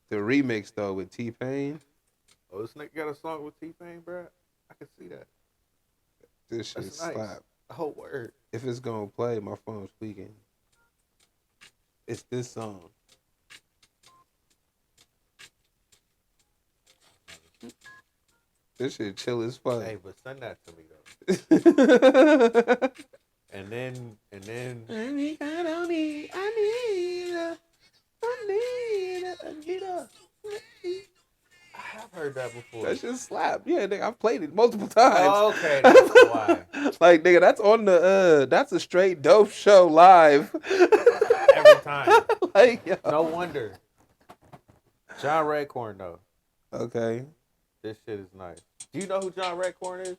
Speaker 1: The remix though with T-Pain.
Speaker 3: Oh, this nigga got a song with T-Pain, bro? I can see that.
Speaker 1: This shit
Speaker 3: That's nice.
Speaker 1: slap.
Speaker 3: Oh, word.
Speaker 1: If it's gonna play, my phone's tweaking. It's this song. This shit chill as fuck.
Speaker 3: Hey, but send that to me though. and then I have heard that before.
Speaker 1: That shit slap. Yeah, nigga, I've played it multiple times.
Speaker 3: Oh, okay, that's why.
Speaker 1: Like, nigga, that's on the that's a straight dope show live.
Speaker 3: Every time.
Speaker 1: Like, yo.
Speaker 3: No wonder. John Redcorn though.
Speaker 1: Okay.
Speaker 3: This shit is nice. Do you know who John Redcorn is?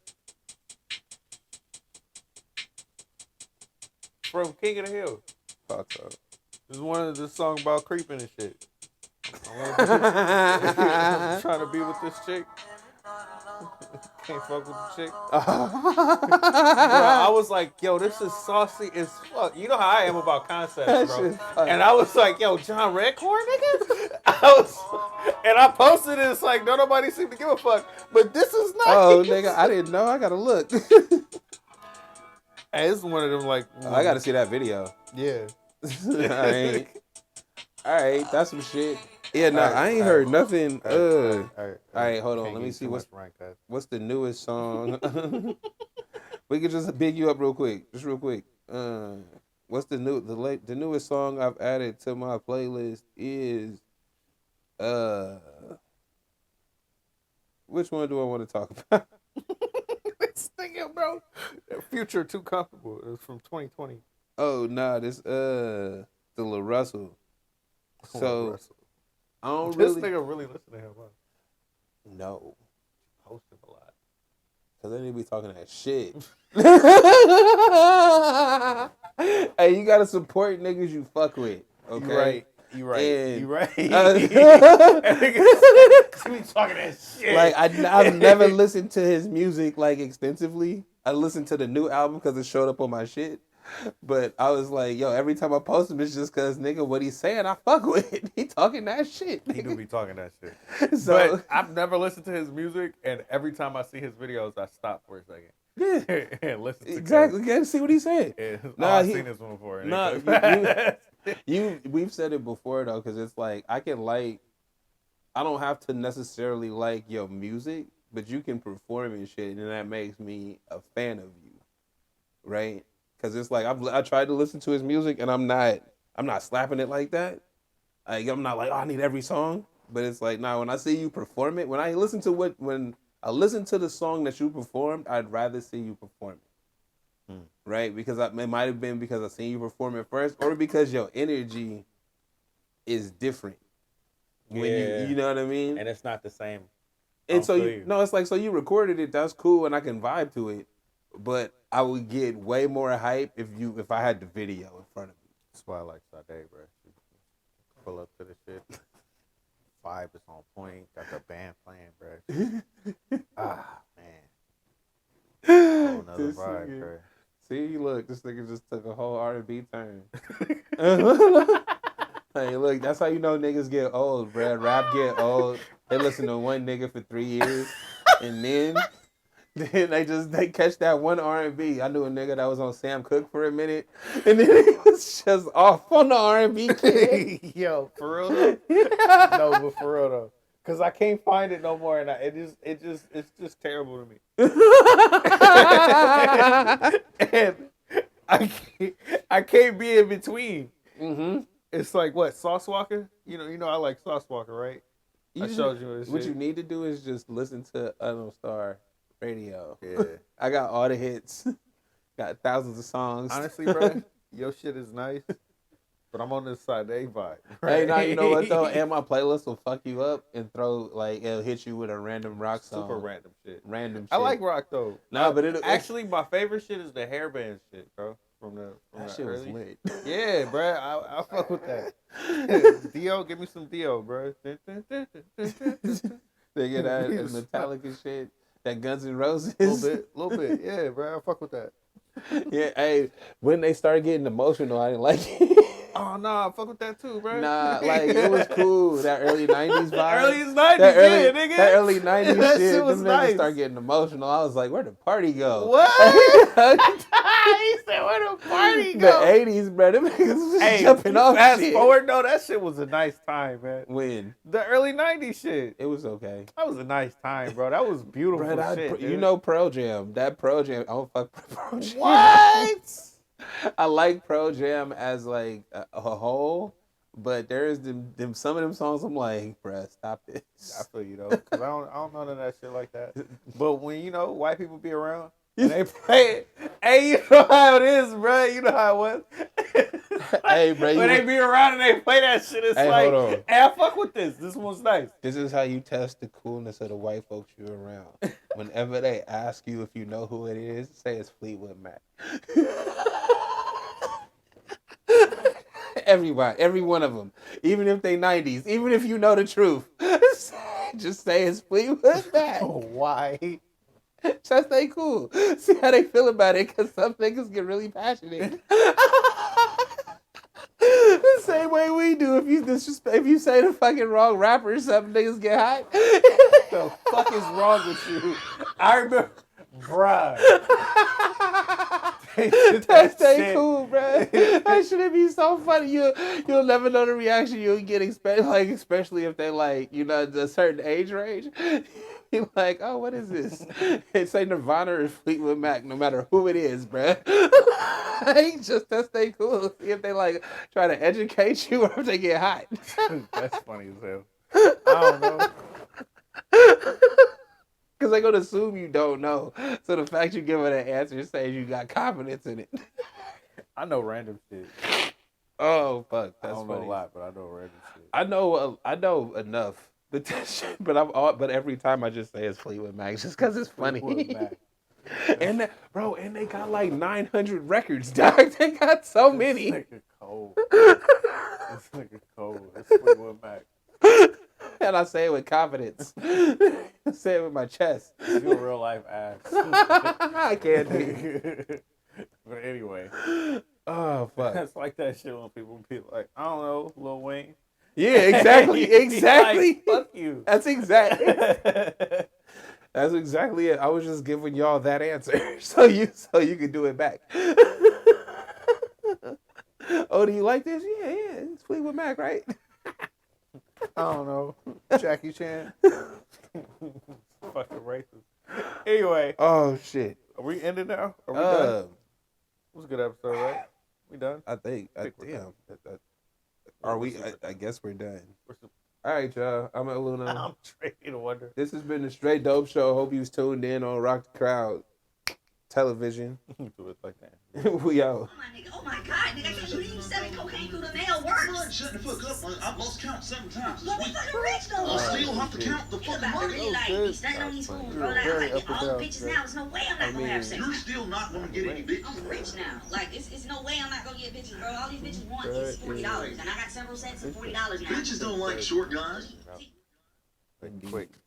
Speaker 3: From King of the Hill.
Speaker 1: Fuck up.
Speaker 3: This is one of the song about creeping and shit. I'm trying to be with this chick. Can't fuck with the chick. Bro, I was like, yo, this is saucy as fuck. You know how I am about concepts, bro. And I was like, yo, John Redcorn, nigga? And I posted it. It's like, nobody seemed to give a fuck. But this is nice.
Speaker 1: Oh, nigga, I didn't know. I gotta look.
Speaker 3: Hey, this is one of them, like...
Speaker 1: I gotta see that video.
Speaker 3: Yeah.
Speaker 1: Alright, that's some shit. Yeah, nah, I ain't heard nothing. All right, hold on. Let me see what's the newest song. We can just big you up real quick. Just real quick. What's the newest song I've added to my playlist is which one do I want to talk about?
Speaker 3: This nigga, bro. Future Too Comfortable. It was from 2020.
Speaker 1: Oh, nah, this the Lil Russell. So I don't
Speaker 3: this nigga really listen to him, huh?
Speaker 1: No.
Speaker 3: Post him a lot.
Speaker 1: Cause they need to be talking that shit. Hey, you gotta support niggas you fuck with. Okay.
Speaker 3: You right.
Speaker 1: And,
Speaker 3: You right. You be talking that shit.
Speaker 1: Like I've never listened to his music like extensively. I listened to the new album because it showed up on my shit. But I was like, yo, every time I post him, it's just because, nigga, what he's saying, I fuck with. He talking that shit. Nigga.
Speaker 3: He do be talking that shit.
Speaker 1: So
Speaker 3: but I've never listened to his music, and every time I see his videos, I stop for a second.
Speaker 1: Yeah.
Speaker 3: And listen to
Speaker 1: exactly. You gotta see what he's saying.
Speaker 3: I've seen this one before.
Speaker 1: We've said it before, though, because it's like, I don't have to necessarily like your music, but you can perform and shit, and that makes me a fan of you. Right? Because it's like I tried to listen to his music and I'm not slapping it like that. Like, I'm not like, oh, I need every song. But it's like, nah, when I see you perform it, when I listen to the song that you performed, I'd rather see you perform it. Right? Because it might have been because I seen you perform it first, or because your energy is different. When you know what I mean?
Speaker 3: And it's not the same.
Speaker 1: And so it's like, so you recorded it, that's cool, and I can vibe to it. But I would get way more hype if I had the video in front of me.
Speaker 3: That's why I like Sade, bro. Pull up to the shit. Vibe is on point. Got the band playing, bro. Man. Whole nother vibe, bro.
Speaker 1: See, look, this nigga just took a whole R&B turn. Hey, look, that's how you know niggas get old, bro. Rap get old. They listen to one nigga for 3 years, and then they catch that one R&B. I knew a nigga that was on Sam Cooke for a minute, and then he was just off on the R&B kid.
Speaker 3: Yo, for real though? No, but for real though, cause I can't find it no more, and it's just terrible to me. And I can't be in between. Mm-hmm. It's like what, Sauce Walker? You know I like Sauce Walker, right? I showed you this
Speaker 1: what
Speaker 3: shit.
Speaker 1: you need to do is just listen to Unknown Star radio.
Speaker 3: Yeah.
Speaker 1: I got all the hits. Got thousands of songs.
Speaker 3: Honestly, bro, your shit is nice, but I'm on this side. They vibe.
Speaker 1: Hey, now you know what though? And my playlist will fuck you up and throw like it'll hit you with a random rock song.
Speaker 3: Super random shit.
Speaker 1: Random shit.
Speaker 3: I like rock though.
Speaker 1: No, but
Speaker 3: actually my favorite shit is the hairband shit, bro. That
Speaker 1: shit was lit.
Speaker 3: Yeah, bro. I fuck with that. Dio, give me some Dio, bro.
Speaker 1: They get that Metallica shit. That Guns N' Roses.
Speaker 3: Little bit. Yeah, bro. I fuck with that.
Speaker 1: Yeah, hey, when they started getting emotional, I didn't like it.
Speaker 3: Oh no, I fuck with that too, bro.
Speaker 1: Nah, like it was cool. That early '90s vibe.
Speaker 3: Early '90s, yeah, nigga.
Speaker 1: That early '90s
Speaker 3: that
Speaker 1: shit.
Speaker 3: Shit was
Speaker 1: them
Speaker 3: nice.
Speaker 1: Niggas start getting emotional. I was like, where'd the party go?
Speaker 3: What? He said, where the party go?
Speaker 1: The '80s, bro. Them niggas was jumping off.
Speaker 3: Fast
Speaker 1: shit.
Speaker 3: forward, no, that shit was a nice time, man.
Speaker 1: When?
Speaker 3: The early '90s shit.
Speaker 1: It was okay.
Speaker 3: That was a nice time, bro. That was beautiful shit.
Speaker 1: You know Pearl Jam. That Pearl Jam. I don't fuck Pearl Jam.
Speaker 3: What?
Speaker 1: I like Pearl Jam as like a whole, but there's them some of them songs I'm like, bruh, stop this.
Speaker 3: I feel you though, cause I don't know none of that shit like that. But when white people be around and they play it, hey, you know how it is, bro. You know how it was.
Speaker 1: Hey, bro,
Speaker 3: when they be around and they play that shit, it's like,
Speaker 1: hold on.
Speaker 3: hey, I fuck with this. This one's nice.
Speaker 1: This is how you test the coolness of the white folks you're around. Whenever they ask you if you know who it is, say it's Fleetwood Mac. Everybody, every one of them, even if they 90s, even if you know the truth, just say it's Fleetwood Mac.
Speaker 3: Why?
Speaker 1: Just stay cool. See how they feel about it, because some niggas get really passionate. The same way we do. If you say the fucking wrong rapper, some niggas get hot.
Speaker 3: The fuck is wrong with you? I remember, bruh.
Speaker 1: That stay cool, bro. That shouldn't be so funny. You'll never know the reaction you'll get, especially if they a certain age range. You're like, oh, what is this? It's say Nirvana or Fleetwood Mac, no matter who it is, bro. Just to stay cool. See if they try to educate you or if they get hot.
Speaker 3: That's funny as hell. I don't know.
Speaker 1: Because they're going to assume you don't know. So the fact you give it an answer says you got confidence in it.
Speaker 3: I know random shit.
Speaker 1: Oh, fuck. That's
Speaker 3: I don't
Speaker 1: funny.
Speaker 3: know a lot, but I know random shit.
Speaker 1: I know enough. But every time I just say it's Fleetwood Mac just because it's funny. And they got like 900 records, dog. They got so many.
Speaker 3: This nigga cold. This nigga cold. It's Fleetwood Mac.
Speaker 1: And I say it with confidence. I say it with my chest.
Speaker 3: You a real life ass.
Speaker 1: I can't do.
Speaker 3: But anyway.
Speaker 1: Oh, fuck.
Speaker 3: That's like that shit when people be like, I don't know, Lil Wayne.
Speaker 1: Yeah, exactly.
Speaker 3: Like, fuck you.
Speaker 1: That's exactly it. I was just giving y'all that answer so you can do it back. Oh, do you like this? Yeah, it's Fleetwood Mac, right?
Speaker 3: I don't know. Jackie Chan. Fucking racist. Anyway.
Speaker 1: Oh, shit.
Speaker 3: Are we ending now? Are we done? It was a good episode, right? We done?
Speaker 1: I think we're done. Are we? I guess we're done. All right, y'all. I'm at Luna.
Speaker 3: I'm Trey to Wonder.
Speaker 1: This has been the Straight Dope Show. Hope you was tuned in on Rock the Crowd television.
Speaker 3: Do it like that.
Speaker 1: We out.
Speaker 4: Oh my God, nigga, I can't believe you selling cocaine through the mail works.
Speaker 5: Shut the fuck up. I lost count 7 times
Speaker 4: But
Speaker 5: this
Speaker 4: we
Speaker 5: week.
Speaker 4: fucking rich though.
Speaker 5: I still have to count the
Speaker 4: You
Speaker 5: fucking
Speaker 4: about to
Speaker 5: money.
Speaker 4: really like be standing on these fools, bro. Like,
Speaker 3: very
Speaker 4: all
Speaker 3: up and
Speaker 4: the
Speaker 3: down,
Speaker 4: bitches
Speaker 3: bro.
Speaker 4: now, there's no way I'm not gonna have sex.
Speaker 5: You're still not going to get any bitches.
Speaker 4: I'm rich now. Like, it's no way I'm not gonna get bitches, bro. All these bitches want is $40, and I got several sets of $40 now.
Speaker 5: Bitches don't like short guys.
Speaker 3: Quick.